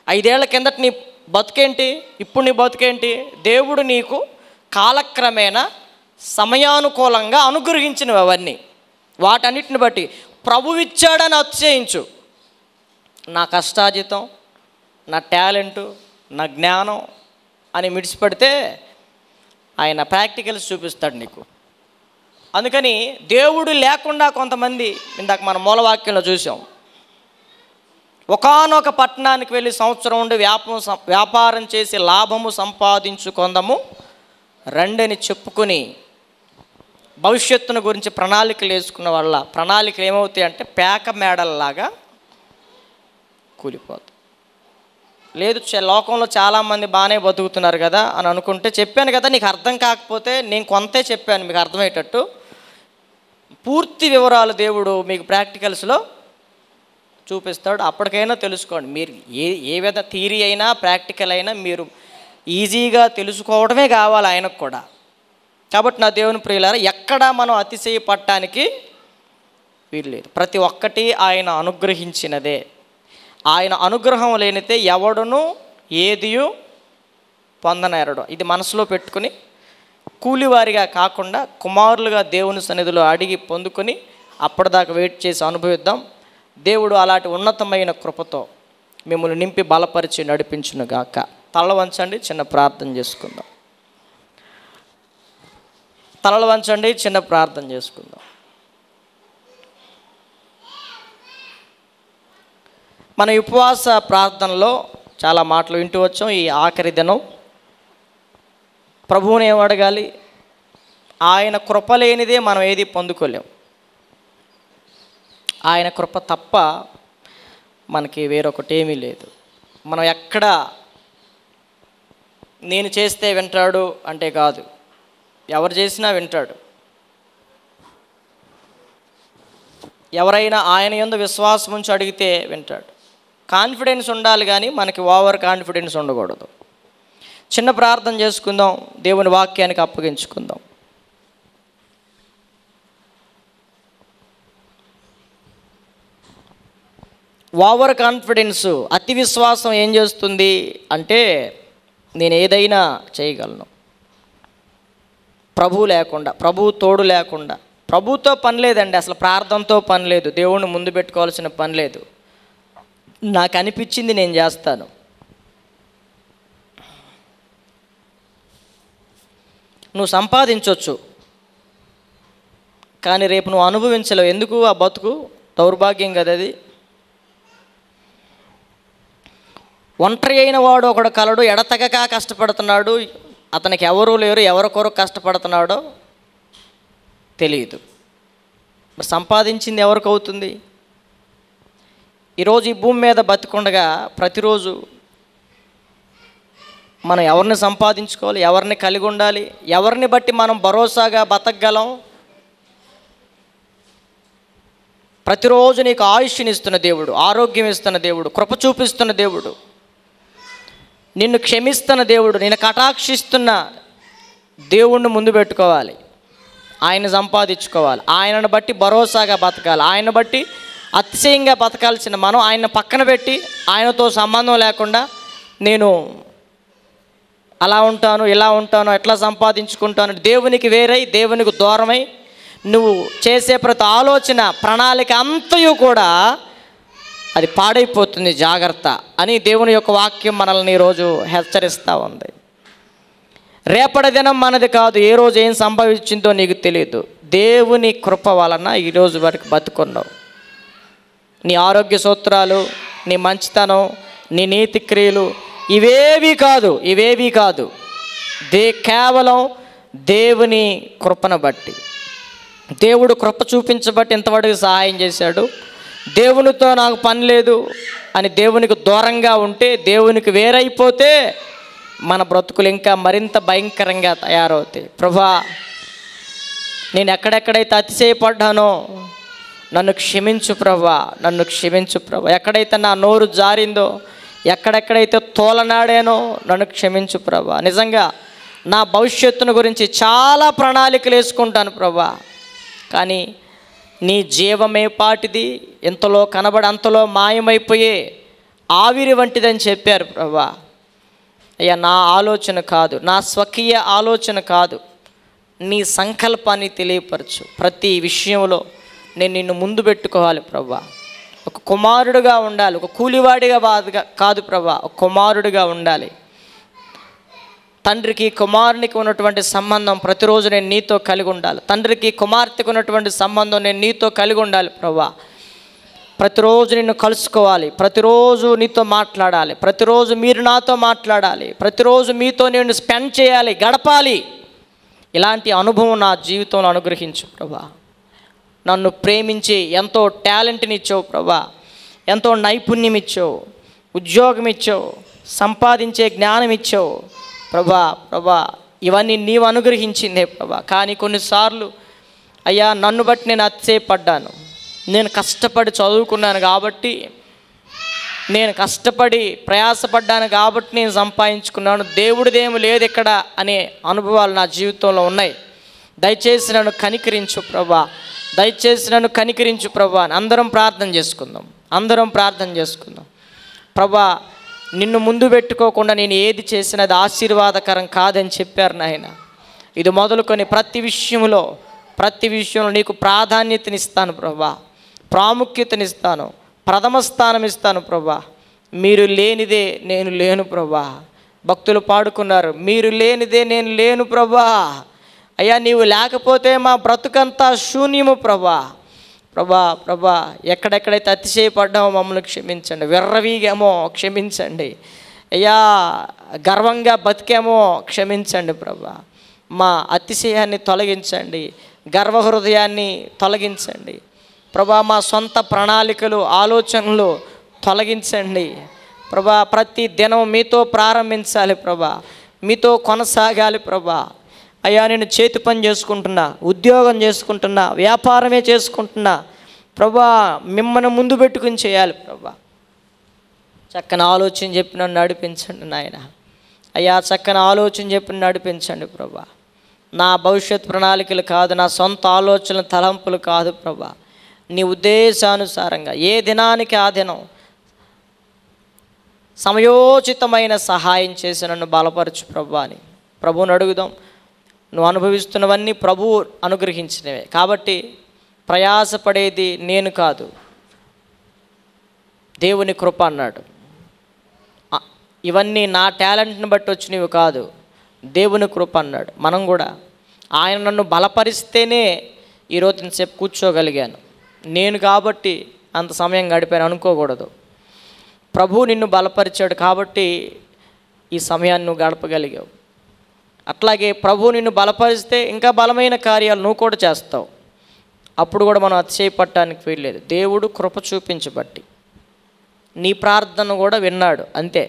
5 ఏళ్ల కిందట నీ బతుకేంటి, ఇప్పుడు నీ బతుకేంటి? దేవుడు నీకు కాలక్రమేణా సమయానుకూలంగా అనుగ్రహించినవి అవన్నీ. వాటన్నిటిని బట్టి ప్రభువు ఇచ్చాడని అతిశయించు. నా కష్టార్జితం, నా టాలెంటు, నా జ్ఞానం అని మిడిచిపెడితే ఆయన ప్రాక్టికల్స్ చూపిస్తాడు నీకు. అందుకని దేవుడు లేకుండా కొంతమంది, ఇందాక మన మూలవాక్యంలో చూసాం, ఒకానొక పట్టణానికి వెళ్ళి సంవత్సరం ఉండి వ్యాపారం చేసి లాభము సంపాదించుకుందాము రండని చెప్పుకొని భవిష్యత్తును గురించి ప్రణాళికలు వేసుకున్న వాళ్ళ ప్రణాళికలు ఏమవుతాయి అంటే పేక మేడల్లాగా కూలిపోతాయి. లేదు, లోకంలో చాలామంది బాగానే బతుకుతున్నారు కదా అని అనుకుంటే, చెప్పాను కదా, నీకు అర్థం కాకపోతే నేను కొంతే చెప్పాను మీకు అర్థమయ్యేటట్టు. పూర్తి వివరాలు దేవుడు మీకు ప్రాక్టికల్స్లో చూపిస్తాడు. అప్పటికైనా తెలుసుకోండి. మీరు ఏ విధ థియరీ అయినా ప్రాక్టికల్ అయినా మీరు ఈజీగా తెలుసుకోవడమే కావాలి ఆయనకు కూడా. కాబట్టి నా దేవుని ప్రియులారా, ఎక్కడ మనం అతిశయపడటానికి వీల్లేదు. ప్రతి ఒక్కటి ఆయన అనుగ్రహించినదే. ఆయన అనుగ్రహం లేనితే ఎవడును ఏదియు పొందనేరడు. ఇది మనసులో పెట్టుకుని కూలివారిగా కాకుండా కుమారులుగా దేవుని సన్నిధిలో అడిగి పొందుకొని అప్పటిదాకా వెయిట్ చేసి అనుభవిద్దాం. దేవుడు అలాంటి ఉన్నతమైన కృపతో మిమ్మల్ని నింపి బలపరిచి నడిపించునుగాక. తలలు వంచండి, చిన్న ప్రార్థన చేసుకుందాం. తలలు వంచండి, చిన్న ప్రార్థన చేసుకుందాం. మన ఉపవాస ప్రార్థనలో చాలా మాటలు వింటూ వచ్చాం. ఈ ఆఖరి దినం ప్రభువుని ఏం అడగాలి? ఆయన కృప లేనిదే మనం ఏది పొందుకోలేం. ఆయన కృప తప్ప మనకి వేరొకటి ఏమీ లేదు. మనం ఎక్కడ నేను చేస్తే వింటాడు అంటే కాదు, ఎవరు చేసినా వింటాడు. ఎవరైనా ఆయన యందు విశ్వాసం ఉంచి అడిగితే వింటాడు. కాన్ఫిడెన్స్ ఉండాలి, కానీ మనకి ఓవర్ కాన్ఫిడెన్స్ ఉండకూడదు. చిన్న ప్రార్థన చేసుకుందాం, దేవుని వాక్యానికి అప్పగించుకుందాం. ఓవర్ కాన్ఫిడెన్స్, అతి విశ్వాసం ఏం చేస్తుంది అంటే నేను ఏదైనా చేయగలను, ప్రభువు లేకుండా, ప్రభువు తోడు లేకుండా. ప్రభువుతో పని లేదండి, అసలు ప్రార్థనతో పని లేదు, దేవుణ్ణి ముందు పెట్టుకోవాల్సిన పని లేదు. నాకు అనిపించింది నేను చేస్తాను. నువ్వు సంపాదించవచ్చు, కానీ రేపు నువ్వు అనుభవించలేవు. ఎందుకు? ఆ బతుకు దౌర్భాగ్యం కదా అది. ఒంటరి అయిన వాడు ఒకడు కలడు, ఎడతెగక కష్టపడుతున్నాడు, అతనికి ఎవరూ లేరు, ఎవరి కొరకు కష్టపడుతున్నాడో తెలియదు. మరి సంపాదించింది ఎవరికి అవుతుంది? ఈరోజు ఈ భూమి మీద బతికుండగా ప్రతిరోజు మనం ఎవరిని సంపాదించుకోవాలి, ఎవరిని కలిగి ఉండాలి, ఎవరిని బట్టి మనం భరోసాగా బతకగలం? ప్రతిరోజు నీకు ఆయుష్ని ఇస్తున్న దేవుడు, ఆరోగ్యం ఇస్తున్న దేవుడు, కృప చూపిస్తున్న దేవుడు, నిన్ను క్షమిస్తున్న దేవుడు, నిన్ను కటాక్షిస్తున్న దేవుణ్ణి ముందు పెట్టుకోవాలి. ఆయన సంపాదించుకోవాలి, ఆయనను బట్టి భరోసాగా బతకాలి. ఆయన బట్టి అతిశయంగా బతకాల్సిన మనం ఆయన పక్కన పెట్టి ఆయనతో సంబంధం లేకుండా నేను అలా ఉంటాను, ఇలా ఉంటాను, ఎట్లా సంపాదించుకుంటాను, దేవునికి వేరై, దేవునికి దూరమై నువ్వు చేసే ప్రతి ఆలోచన, ప్రణాళిక అంతయు కూడా అది పాడైపోతుంది. జాగ్రత్త అని దేవుని యొక్క వాక్యం మనల్ని ఈరోజు హెచ్చరిస్తూ ఉంది. రేపటి దినం మనది కాదు, ఏ రోజు ఏం సంభవించిందో నీకు తెలియదు. దేవుని కృప వలన ఈరోజు వరకు బతుకున్నావు. నీ ఆరోగ్య సూత్రాలు, నీ మంచితనం, నీ నీతి క్రియలు ఇవేవి కాదు. కేవలం దేవుని కృపను బట్టి, దేవుడు కృప చూపించబట్టి ఇంతవరకు సహాయం చేశాడు. దేవునితో నాకు పని లేదు అని దేవునికి దూరంగా ఉంటే, దేవునికి వేరైపోతే మన బ్రతుకులు ఇంకా మరింత భయంకరంగా తయారవుతాయి. ప్రభా, నేను ఎక్కడెక్కడైతే అతిశయపడ్డానో నన్ను క్షమించు ప్రభా, నన్ను క్షమించు ప్రభా. ఎక్కడైతే నా నోరు జారిందో, ఎక్కడెక్కడైతే తోలనాడానో నన్ను క్షమించు ప్రభా. నిజంగా నా భవిష్యత్తును గురించి చాలా ప్రణాళికలు వేసుకుంటాను ప్రభా, కానీ నీ జీవమే పాటిది, ఇంతలో కనబడి అంతలో మాయమైపోయే ఆవిరి వంటిదని చెప్పారు ప్రభా. అయ్యా, నా ఆలోచన కాదు, నా స్వకీయ ఆలోచన కాదు, నీ సంకల్పాన్ని తెలియపరచు. ప్రతి విషయంలో నేను నిన్ను ముందు పెట్టుకోవాలి ప్రభా. ఒక కుమారుడిగా ఉండాలి, ఒక కూలివాడిగా కాదు ప్రభా, ఒక కుమారుడిగా ఉండాలి. తండ్రికి కుమారునికి ఉన్నటువంటి సంబంధం ప్రతిరోజు నేను నీతో కలిగి ఉండాలి. తండ్రికి కుమార్తెకు ఉన్నటువంటి సంబంధం నేను నీతో కలిగి ఉండాలి ప్రభా. ప్రతిరోజు నిన్ను కలుసుకోవాలి, ప్రతిరోజు నీతో మాట్లాడాలి, ప్రతిరోజు మీరు నాతో మాట్లాడాలి, ప్రతిరోజు మీతో నేను స్పెండ్ చేయాలి, గడపాలి. ఇలాంటి అనుభవం నా జీవితంలో అనుగ్రహించు ప్రభా. నన్ను ప్రేమించి ఎంతో టాలెంట్ని ఇచ్చావు ప్రభా, ఎంతో నైపుణ్యం ఇచ్చావు, ఉద్యోగం ఇచ్చావు, సంపాదించే జ్ఞానం ఇచ్చావు ప్రభా. ప్రభా, ఇవన్నీ నీవు అనుగ్రహించిందే ప్రభా. కానీ కొన్నిసార్లు అయ్యా, నన్ను బట్టి నేను అతిశయపడ్డాను. నేను కష్టపడి చదువుకున్నాను కాబట్టి, నేను కష్టపడి ప్రయాసపడ్డాను కాబట్టి నేను సంపాదించుకున్నాను, దేవుడిదేమి లేదు ఇక్కడ అనే అనుభవాలు నా జీవితంలో ఉన్నాయి. దయచేసి నన్ను కనికరించు ప్రభా, దయచేసి నన్ను కనికరించు ప్రభా. అందరం ప్రార్థన చేసుకుందాం. ప్రభా, నిన్ను ముందు పెట్టుకోకుండా నేను ఏది చేసినా అది ఆశీర్వాదకరం కాదని చెప్పారు నాయన. ఇది మొదలుకొని ప్రతి విషయంలో నీకు ప్రాధాన్యతనిస్తాను ప్రభా, ప్రాముఖ్యతనిస్తాను, ప్రథమ స్థానం ఇస్తాను ప్రభా. మీరు లేనిదే నేను లేను ప్రభా. భక్తులు పాడుకున్నారు, మీరు లేనిదే నేను లేను ప్రభా. అయ్యా, నీవు లేకపోతే మా బ్రతుకంతా శూన్యము ప్రభా. ప్రభా, ఎక్కడెక్కడైతే అతిశయపడ్డామో మమ్మల్ని క్షమించండి, విర్రవీగామో క్షమించండి అయ్యా, గర్వంగా బతికామో క్షమించండి ప్రభా. మా అతిశయాన్ని తొలగించండి, గర్వహృదయాన్ని తొలగించండి ప్రభా. మా సొంత ప్రణాళికలు, ఆలోచనలు తొలగించండి ప్రభా. ప్రతి దినం మీతో ప్రారంభించాలి ప్రభా, మీతో కొనసాగాలి ప్రభా. అయ్యా, నేను చేతి పని చేసుకుంటున్నా, ఉద్యోగం చేసుకుంటున్నా, వ్యాపారమే చేసుకుంటున్నా ప్రభా, మిమ్మల్ని ముందు పెట్టుకుని చేయాలి ప్రభా. చక్కని ఆలోచన చెప్పి నన్ను నడిపించండి నాయన. అయ్యా, చక్కని ఆలోచన చెప్పి నడిపించండి ప్రభా. నా భవిష్యత్ ప్రణాళికలు కాదు, నా సొంత ఆలోచనలు, తలంపులు కాదు ప్రభా. నీ ఉద్దేశానుసారంగా ఏ దినానికి ఆ దినం సమయోచితమైన సహాయం చేసి నన్ను బలపరచు ప్రభా అని ప్రభువుని అడుగుదాం. నువ్వు అనుభవిస్తున్నవన్నీ ప్రభువు అనుగ్రహించినవే కాబట్టి ప్రయాసపడేది నేను కాదు, దేవుని కృప అన్నాడు. ఇవన్నీ నా టాలెంట్ని బట్టి వచ్చినవి కాదు, దేవుని కృప అన్నాడు. మనం కూడా ఆయన నన్ను బలపరిస్తేనే ఈరోజు ఇంతసేపు కూర్చోగలిగాను, నేను కాబట్టి అంత సమయం గడిపాను అనుకోకూడదు. ప్రభువు నిన్ను బలపరిచాడు కాబట్టి ఈ సమయాన్ని నువ్వు గడపగలిగావు. అట్లాగే ప్రభువు నిన్ను బలపరిస్తే ఇంకా బలమైన కార్యాలు నువ్వు కూడా చేస్తావు. అప్పుడు కూడా మనం అతిశయపడటానికి వీల్లేదు. దేవుడు కృప చూపించబట్టి నీ ప్రార్థన కూడా విన్నాడు అంతే.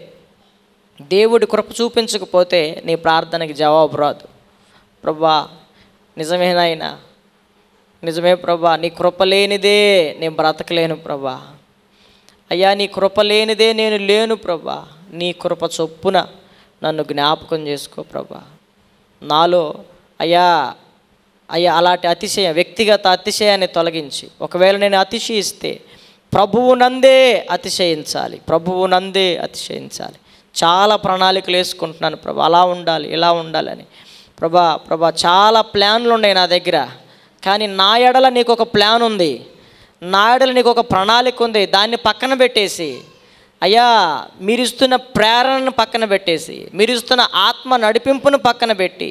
దేవుడి కృప చూపించకపోతే నీ ప్రార్థనకి జవాబు రాదు. ప్రభా, నిజమేనాయనా, నిజమే ప్రభా, నీ కృప లేనిదే నేను బ్రతకలేను ప్రభా. అయ్యా, నీ కృప లేనిదే నేను లేను ప్రభా. నీ కృప చొప్పున నన్ను జ్ఞాపకం చేసుకో ప్రభా. నాలో అయ్యా అలాంటి అతిశయం, వ్యక్తిగత అతిశయాన్ని తొలగించి, ఒకవేళ నేను అతిశయిస్తే ప్రభువు నందే అతిశయించాలి. చాలా ప్రణాళికలు వేసుకుంటున్నాను ప్రభా, అలా ఉండాలి, ఇలా ఉండాలని. ప్రభా చాలా ప్లాన్లు ఉన్నాయి నా దగ్గర, కానీ నా ఎడల నీకు ఒక ప్లాన్ ఉంది, నా ఎడల నీకు ఒక ప్రణాళిక ఉంది. దాన్ని పక్కన పెట్టేసి అయ్యా, మీరిస్తున్న ప్రేరణను పక్కన పెట్టేసి, మీరిస్తున్న ఆత్మ నడిపింపును పక్కన పెట్టి,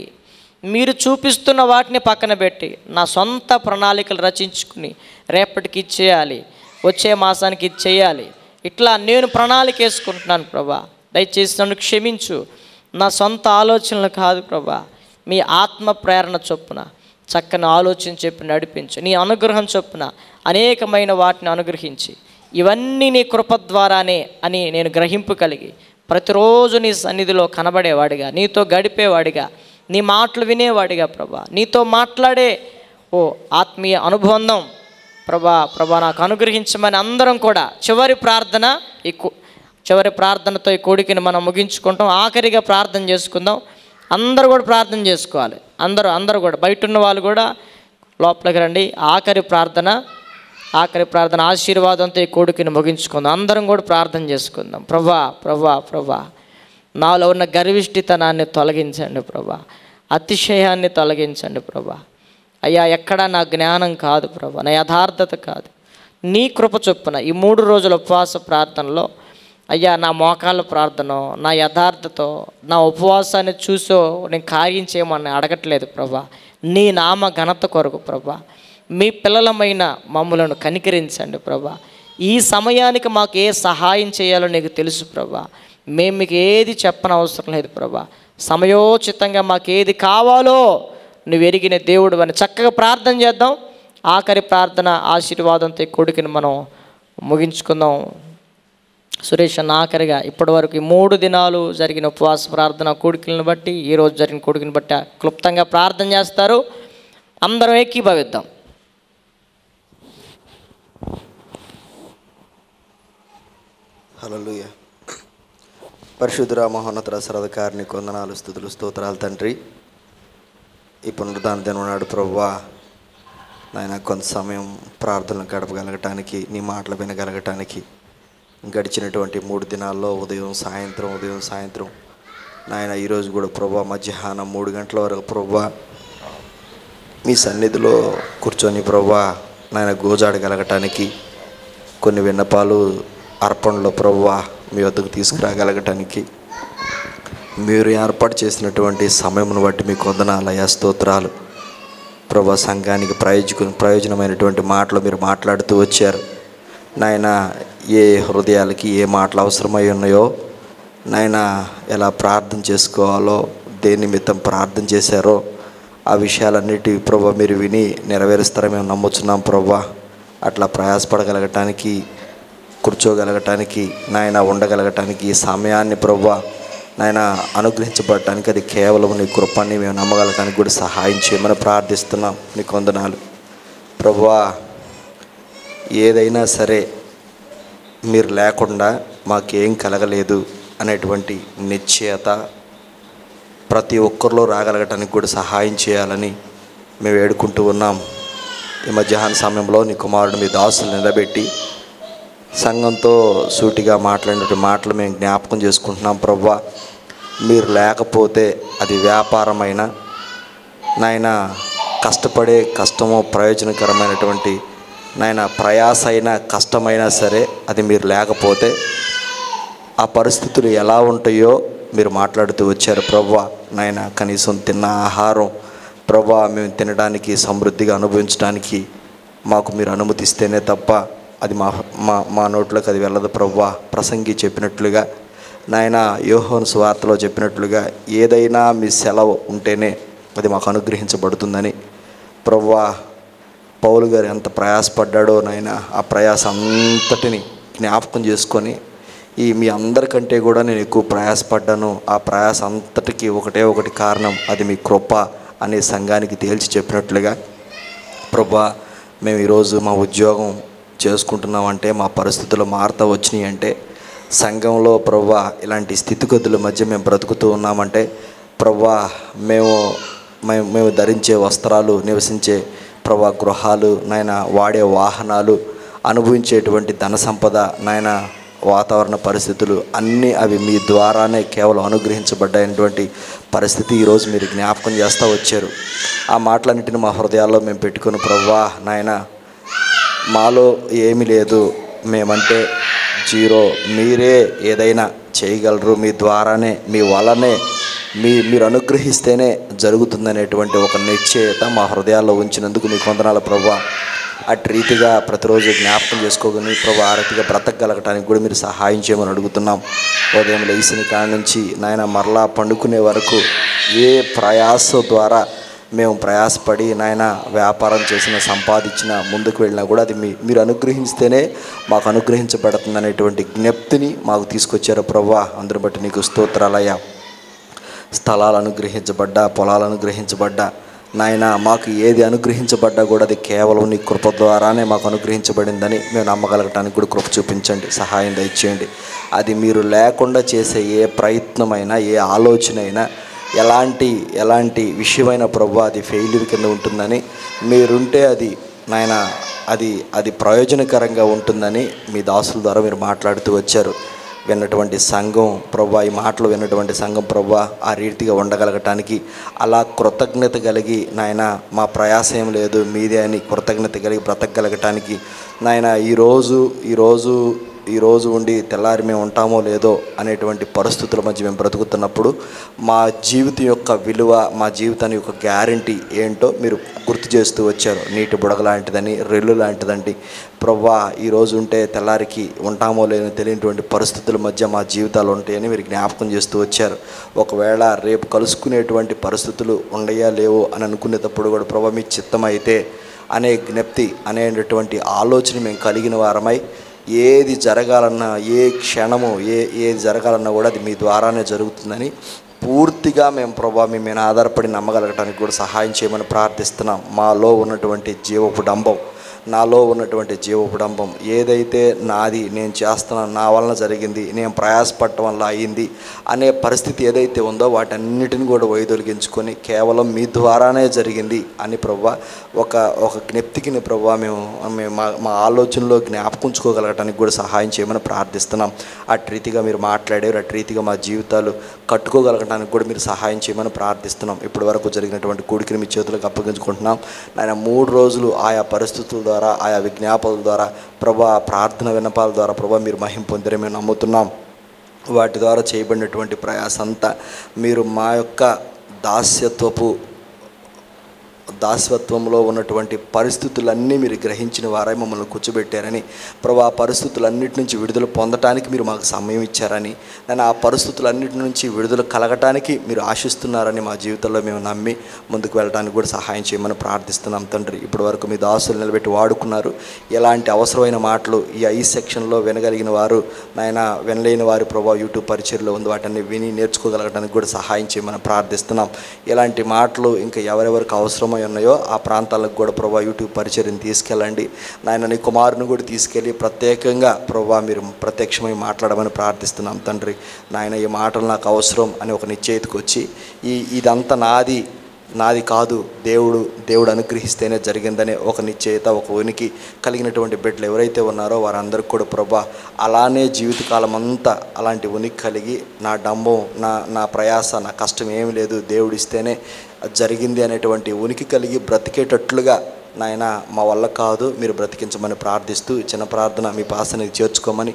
మీరు చూపిస్తున్న వాటిని పక్కన పెట్టి నా సొంత ప్రణాళికలు రచించుకుని రేపటికి ఇచ్చేయాలి, వచ్చే మాసానికి ఇచ్చేయాలి, ఇట్లా నేను ప్రణాళిక వేసుకుంటున్నాను ప్రభా. దయచేసి నన్ను క్షమించు. నా సొంత ఆలోచనలు కాదు ప్రభా, మీ ఆత్మ ప్రేరణ చొప్పున చక్కని ఆలోచన చెప్పి నడిపించు. నీ అనుగ్రహం చొప్పున అనేకమైన వాటిని అనుగ్రహించి ఇవన్నీ నీ కృప ద్వారానే అని నేను గ్రహింపు కలిగి ప్రతిరోజు నీ సన్నిధిలో కనబడేవాడిగా, నీతో గడిపేవాడిగా, నీ మాటలు వినేవాడిగా ప్రభా, నీతో మాట్లాడే ఆత్మీయ అనుబంధం ప్రభా నాకు అనుగ్రహించమని అందరం కూడా చివరి ప్రార్థనతో ఈ కోడికని మనం ముగించుకుంటాం. ఆఖరిగా ప్రార్థన చేసుకుందాం. అందరూ కూడా ప్రార్థన చేసుకోవాలి. అందరూ కూడా బయట ఉన్న వాళ్ళు కూడా లోపలికి రండి. ఆఖరి ప్రార్థన ఆశీర్వాదంతో ఈ కోడికని ముగించుకుందాం. అందరం కూడా ప్రార్థన చేసుకుందాం. ప్రభా నాలో ఉన్న గర్విష్ఠితనాన్ని తొలగించండి ప్రభా, అతిశయాన్ని తొలగించండి ప్రభా. అయ్యా, ఎక్కడా నా జ్ఞానం కాదు ప్రభా, నా యథార్థత కాదు, నీ కృప చొప్పున ఈ 3 రోజుల ఉపవాస ప్రార్థనలో అయ్యా నా మోకాళ్ళ ప్రార్థన, నా యథార్థతో నా ఉపవాసాన్ని చూసో నేను కార్యం చేయమని అడగట్లేదు ప్రభా. నీ నామ ఘనత కొరకు ప్రభా, మీ పిల్లలమైన మమ్ములను కనికరించండి ప్రభా. ఈ సమయానికి మాకు ఏ సహాయం చేయాలో నీకు తెలుసు ప్రభా. మేము మీకు ఏది చెప్పనవసరం లేదు ప్రభా. సమయోచితంగా మాకు ఏది కావాలో నువ్వు ఎరిగిన దేవుడు అని చక్కగా ప్రార్థన చేద్దాం. ఆఖరి ప్రార్థన ఆశీర్వాదంతో ఈ కొడుకుని మనం ముగించుకుందాం. సురేష్ అన్న ఆఖరిగా ఇప్పటి వరకు ఈ 3 దినాలు జరిగిన ఉపవాస ప్రార్థన కోడికలను బట్టి, ఈరోజు జరిగిన కోడికని బట్టి క్లుప్తంగా ప్రార్థన చేస్తారు. అందరం ఏకీభవిద్దాం. హల్లెలూయా. పరిశుద్ధుర మహోన్నత సర్వధికారిని వందనాలు, స్తుతులు, స్తోత్రాలు తండ్రి. ఈ పునరుద్ధాన దినం నాడు ప్రభువా నాయన కొంత సమయం ప్రార్థనలు గడపగలగటానికి, నీ మాటలు వినగలగటానికి గడిచినటువంటి 3 దినాల్లో ఉదయం సాయంత్రం నాయన ఈరోజు కూడా ప్రభువా మధ్యాహ్నం 3 గంటల వరకు ప్రభువా మీ సన్నిధిలో కూర్చొని ప్రభువా నాయన గోజాడగలగటానికి, కొన్ని విన్నపాలు అర్పణలో ప్రభువా మీ వద్దకు తీసుకురాగలగటానికి మీరు ఏర్పాటు చేసినటువంటి సమయమును బట్టి మీకు వందనాలయ్యా, స్తోత్రాలు ప్రభా. సంఘానికి ప్రయోజనమైనటువంటి మాటలు మీరు మాట్లాడుతూ వచ్చారు నాయన. ఏ హృదయాలకి ఏ మాటలు అవసరమై ఉన్నాయో నాయన, ఎలా ప్రార్థన చేసుకోవాలో, దేని నిమిత్తం ప్రార్థన చేశారో ఆ విషయాలన్నిటి ప్రభా మీరు విని నెరవేరుస్తారని మేము నమ్ముచున్నాం ప్రభా. అట్లా ప్రయాసపడగలగటానికి, కూర్చోగలగటానికి నాయన, ఉండగలగటానికి సమయాన్ని ప్రభా నాయన అనుగ్రహించబడటానికి అది కేవలం నీ కృపని మేము నమ్మగలగటానికి కూడా సహాయం చేయమని ప్రార్థిస్తున్నాం. నీకు వందనాలు ప్రభువా. ఏదైనా సరే మీరు లేకుండా మాకేం కలగలేదు అనేటువంటి నిశ్చయత ప్రతి ఒక్కరిలో రాగలగటానికి కూడా సహాయం చేయాలని మేము వేడుకుంటూ ఉన్నాం. ఈ మధ్యాహ్న సమయంలో నీ కుమారుడు మీ దాసులు నిలబెట్టి సంఘంతో సూటిగా మాట్లాడినటువంటి మాటలు మేము జ్ఞాపకం చేసుకుంటున్నాం ప్రభువా. మీరు లేకపోతే అది వ్యాపారమైన నాయన, కష్టపడే కష్టమో ప్రయోజనకరమైనటువంటి నాయన ప్రయాస అయినా కష్టమైనా సరే అది మీరు లేకపోతే ఆ పరిస్థితులు ఎలా ఉంటాయో మీరు మాట్లాడుతూ వచ్చారు ప్రభువా నాయన. కనీసం తిన్న ఆహారం ప్రభువా మేము తినడానికి, సమృద్ధిగా అనుభవించడానికి మాకు మీరు అనుమతిస్తేనే తప్ప అది మా నోట్లోకి అది వెళ్ళదు ప్రభువా. ప్రసంగి చెప్పినట్లుగా నాయన, యోహాను సువార్తలో చెప్పినట్లుగా ఏదైనా మీ సెలవు ఉంటేనే అది మాకు అనుగ్రహించబడుతుందని ప్రభువా. పౌలు గారు ఎంత ప్రయాసపడ్డాడో నాయన, ఆ ప్రయాస అంతటిని జ్ఞాపకం చేసుకొని మీ అందరికంటే కూడా నేను ఎక్కువ ప్రయాసపడ్డాను, ఆ ప్రయాస అంతటికి ఒకటి కారణం అది మీ కృప అనే సంఘానికి తేల్చి చెప్పినట్లుగా ప్రభువా, మేము ఈరోజు మా ఉద్యోగం చేసుకుంటున్నామంటే, మా పరిస్థితులు మారుతూ వచ్చినాయి అంటే, సంఘంలో ప్రభువా ఇలాంటి స్థితిగతుల మధ్య మేము బ్రతుకుతూ ఉన్నామంటే ప్రభువా, మేము ధరించే వస్త్రాలు, నివసించే ప్రభువా గృహాలు నాయన, వాడే వాహనాలు, అనుభవించేటువంటి ధన సంపద నాయన, వాతావరణ పరిస్థితులు అన్నీ అవి మీ ద్వారానే కేవలం అనుగ్రహించబడ్డాయినటువంటి పరిస్థితి ఈరోజు మీరు జ్ఞాపకం చేస్తూ వచ్చారు. ఆ మాటలన్నింటిని మా హృదయాల్లో మేము పెట్టుకుని ప్రభువా నాయన, మాలో ఏమీ లేదు, మేమంటే జీరో, మీరే ఏదైనా చేయగలరు, మీ ద్వారానే, మీ వలనే, మీరు అనుగ్రహిస్తేనే జరుగుతుందనేటువంటి ఒక నిశ్చయత మా హృదయాల్లో ఉంచినందుకు మీకు వందనాలు ప్రభువా. అటు రీతిగా ప్రతిరోజు జ్ఞాపకం చేసుకోగలని ప్రభు ఆ రీతిగా బ్రతకగలగటానికి కూడా మీరు సహాయం చేయమని అడుగుతున్నాం. ఉదయం లేచిన కాడ నుంచి నాయన మరలా పండుకునే వరకు ఏ ప్రయాస ద్వారా మేము ప్రయాసపడి నాయన వ్యాపారం చేసిన సంపాదించిన ముందుకు వెళ్ళినా కూడా అది మీరు అనుగ్రహిస్తేనే మాకు అనుగ్రహించబడుతుంది అనేటువంటి జ్ఞప్తిని మాకు తీసుకొచ్చారు ప్రభువా. అందుని బట్టి నీకు స్తోత్రాలయ్యా. స్థలాలు అనుగ్రహించబడ్డా, పొలాలు అనుగ్రహించబడ్డా నాయన మాకు ఏది అనుగ్రహించబడ్డా కూడా అది కేవలం నీ కృప ద్వారానే మాకు అనుగ్రహించబడిందని మేము నమ్మగలగటానికి కూడా కృప చూపించండి, సహాయం దయచేయండి. అది మీరు లేకుండా చేసే ఏ ప్రయత్నమైనా, ఏ ఆలోచన అయినా, ఎలాంటి విషయమైన ప్రభు అది ఫెయిల్యూర్ కింద ఉంటుందని, మీరుంటే అది నాయన అది ప్రయోజనకరంగా ఉంటుందని మీ దాసుల ద్వారా మీరు మాట్లాడుతూ వచ్చారు. విన్నటువంటి సంఘం ప్రభా, ఈ మాటలు విన్నటువంటి సంఘం ప్రభా ఆ రీతిగా ఉండగలగటానికి, అలా కృతజ్ఞత కలిగి నాయన మా ప్రయాసం లేదు మీదే అని కృతజ్ఞత కలిగి బ్రతకగలగటానికి నాయన ఈరోజు ఉండి తెల్లారి మేము ఉంటామో లేదో అనేటువంటి పరిస్థితుల మధ్య మేము బ్రతుకుతున్నప్పుడు మా జీవితం యొక్క విలువ, మా జీవితాన్ని యొక్క గ్యారంటీ ఏంటో మీరు గుర్తు చేస్తూ వచ్చారు. నీటి బుడగ లాంటిదని, రెల్లు లాంటిదండి ప్రభువా. ఈరోజు ఉంటే తెల్లారికి ఉంటామో లేదో తెలియనటువంటి పరిస్థితుల మధ్య మా జీవితాలు ఉంటాయని మీరు జ్ఞాపకం చేస్తూ వచ్చారు. ఒకవేళ రేపు కలుసుకునేటువంటి పరిస్థితులు ఉండయా లేవో అని అనుకునేటప్పుడు కూడా ప్రభా మీ చిత్తం అయితే అనే జ్ఞప్తి అనేటువంటి ఆలోచన మేము కలిగిన వారమై ఏది జరగాలన్నా, ఏ క్షణము ఏది జరగాలన్నా కూడా అది మీ ద్వారానే జరుగుతుందని పూర్తిగా మేము ప్రభా మీ మీద ఆధారపడి నమ్మగలగటానికి కూడా సహాయం చేయమని ప్రార్థిస్తున్నాం. మాలో ఉన్నటువంటి జీవపుడంబం, నాలో ఉన్నటువంటి జీవపుడంబం ఏదైతే నాది, నేను చేస్తున్నాను, నా వలన జరిగింది, నేను ప్రయాసపడటం వల్ల అయింది అనే పరిస్థితి ఏదైతే ఉందో వాటన్నిటిని కూడా వైదొలిగించుకొని కేవలం మీ ద్వారానే జరిగింది అని ప్రభువా ఒక జ్ఞప్తికి ప్రభువా మేము మా ఆలోచనలో జ్ఞాపకుంచుకోగలగటానికి కూడా సహాయం చేయమని ప్రార్థిస్తున్నాం. అటు రీతిగా మీరు మాట్లాడారు, అటు రీతిగా మా జీవితాలు కట్టుకోగలగటానికి కూడా మీరు సహాయం చేయమని ప్రార్థిస్తున్నాం. ఇప్పటి వరకు జరిగినటువంటి కూడికని మీ చేతులకు అప్పగించుకుంటున్నాం. ఆయన 3 రోజులు ఆయా పరిస్థితుల ద్వారా, ఆయా విజ్ఞాపనల ద్వారా ప్రభా, ప్రార్థన విన్నపాల ద్వారా ప్రభా మీరు మహిమ పొందిరని మేము నమ్ముతున్నాం. వాటి ద్వారా చేయబడినటువంటి ప్రయాస అంతా మీరు మా యొక్క దాస్యత్వంలో ఉన్నటువంటి పరిస్థితులన్నీ మీరు గ్రహించిన వారై మమ్మల్ని కూర్చోబెట్టారని ప్రభు, ఆ పరిస్థితులన్నిటి నుంచి విడుదల పొందటానికి మీరు మాకు సమయం ఇచ్చారని, నేను ఆ పరిస్థితులన్నిటి నుంచి విడుదల కలగటానికి మీరు ఆశిస్తున్నారని మా జీవితంలో మేము నమ్మి ముందుకు వెళ్ళడానికి కూడా సహాయం చేయమని ప్రార్థిస్తున్నాం తండ్రి. ఇప్పటి వరకు మీ దాసులు నిలబెట్టి వాడుకున్నారు. ఎలాంటి అవసరమైన మాటలు ఈ సెక్షన్లో వినగలిగిన వారు నాయన, వినలేని వారి ప్రభావ యూట్యూబ్ పరిచర్లో ఉంది, వాటిని విని నేర్చుకోగలగడానికి కూడా సహాయం చేయమని ప్రార్థిస్తున్నాం. ఇలాంటి మాటలు ఇంకా ఎవరెవరికి అవసరమై ఉన్నాయో ఆ ప్రాంతాలకు కూడా ప్రభా యూట్యూబ్ పరిచర్యను తీసుకెళ్ళండి నాయన. నీ కుమారుని కూడా తీసుకెళ్ళి ప్రత్యేకంగా ప్రభా మీరు ప్రత్యక్షమై మాట్లాడమని ప్రార్థిస్తున్నాం తండ్రి. నాయన ఈ మాటలు నాకు అవసరం అని ఒక నిశ్చయితకు వచ్చి ఇదంతా నాది కాదు, దేవుడు అనుగ్రహిస్తేనే జరిగిందనే ఒక నిశ్చయిత, ఒక ఉనికి కలిగినటువంటి బిడ్డలు ఎవరైతే ఉన్నారో వారందరికీ కూడా ప్రభా అలానే జీవితకాలం అంతా అలాంటి ఉనికి కలిగి నా డంబం, నా ప్రయాస, నా కష్టం ఏమి లేదు, దేవుడు ఇస్తేనే జరిగింది అనేటువంటి ఉనికి కలిగి బ్రతికేటట్లుగా నాయన మా వల్ల కాదు, మీరు బ్రతికించమని ప్రార్థిస్తూ చిన్న ప్రార్థన మీ పాసనికి చేర్చుకోమని,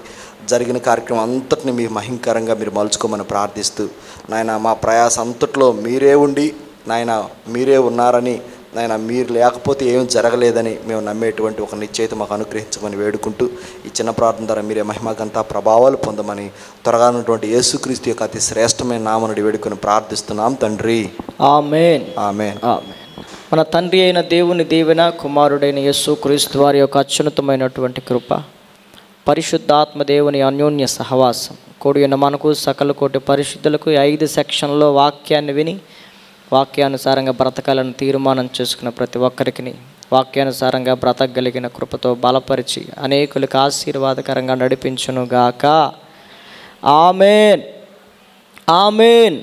జరిగిన కార్యక్రమం అంతటిని మీ మహింకరంగా మీరు మలుచుకోమని ప్రార్థిస్తూ నాయన మా ప్రయాస అంతట్లో మీరే ఉండి నాయన మీరే ఉన్నారని, నాయన మీరు లేకపోతే ఏం జరగలేదని మేము నమ్మేటువంటి ఒక నిశ్చయిత మాకు అనుగ్రహించమని వేడుకుంటూ ఈ చిన్న ప్రార్థన ద్వారా మీరే మహిమకంతా ప్రభావాలు పొందమని త్వరగా ఉన్నటువంటి యేసుక్రీస్తు యొక్క అతి శ్రేష్టమైన నామమున వేడుకొని ప్రార్థిస్తున్నాం తండ్రి. ఆమేన్. ఆమేన్. ఆమేన్. మన తండ్రి అయిన దేవుని దీవెన, కుమారుడైన యేసుక్రీస్తు వారి యొక్క అత్యున్నతమైనటువంటి కృప, పరిశుద్ధాత్మ దేవుని అన్యోన్య సహవాసం కూడిన మనకు సకల కోటి పరిశుద్ధులకు 5 సెక్షన్లో వాక్యాన్ని విని వాక్యానుసారంగా బ్రతకాలని తీర్మానం చేసుకున్న ప్రతి ఒక్కరికి వాక్యానుసారంగా బ్రతకగలిగిన కృపతో బలపరిచి అనేకులకు ఆశీర్వాదకరంగా నడిపించునుగాక. ఆమేన్. ఆమేన్.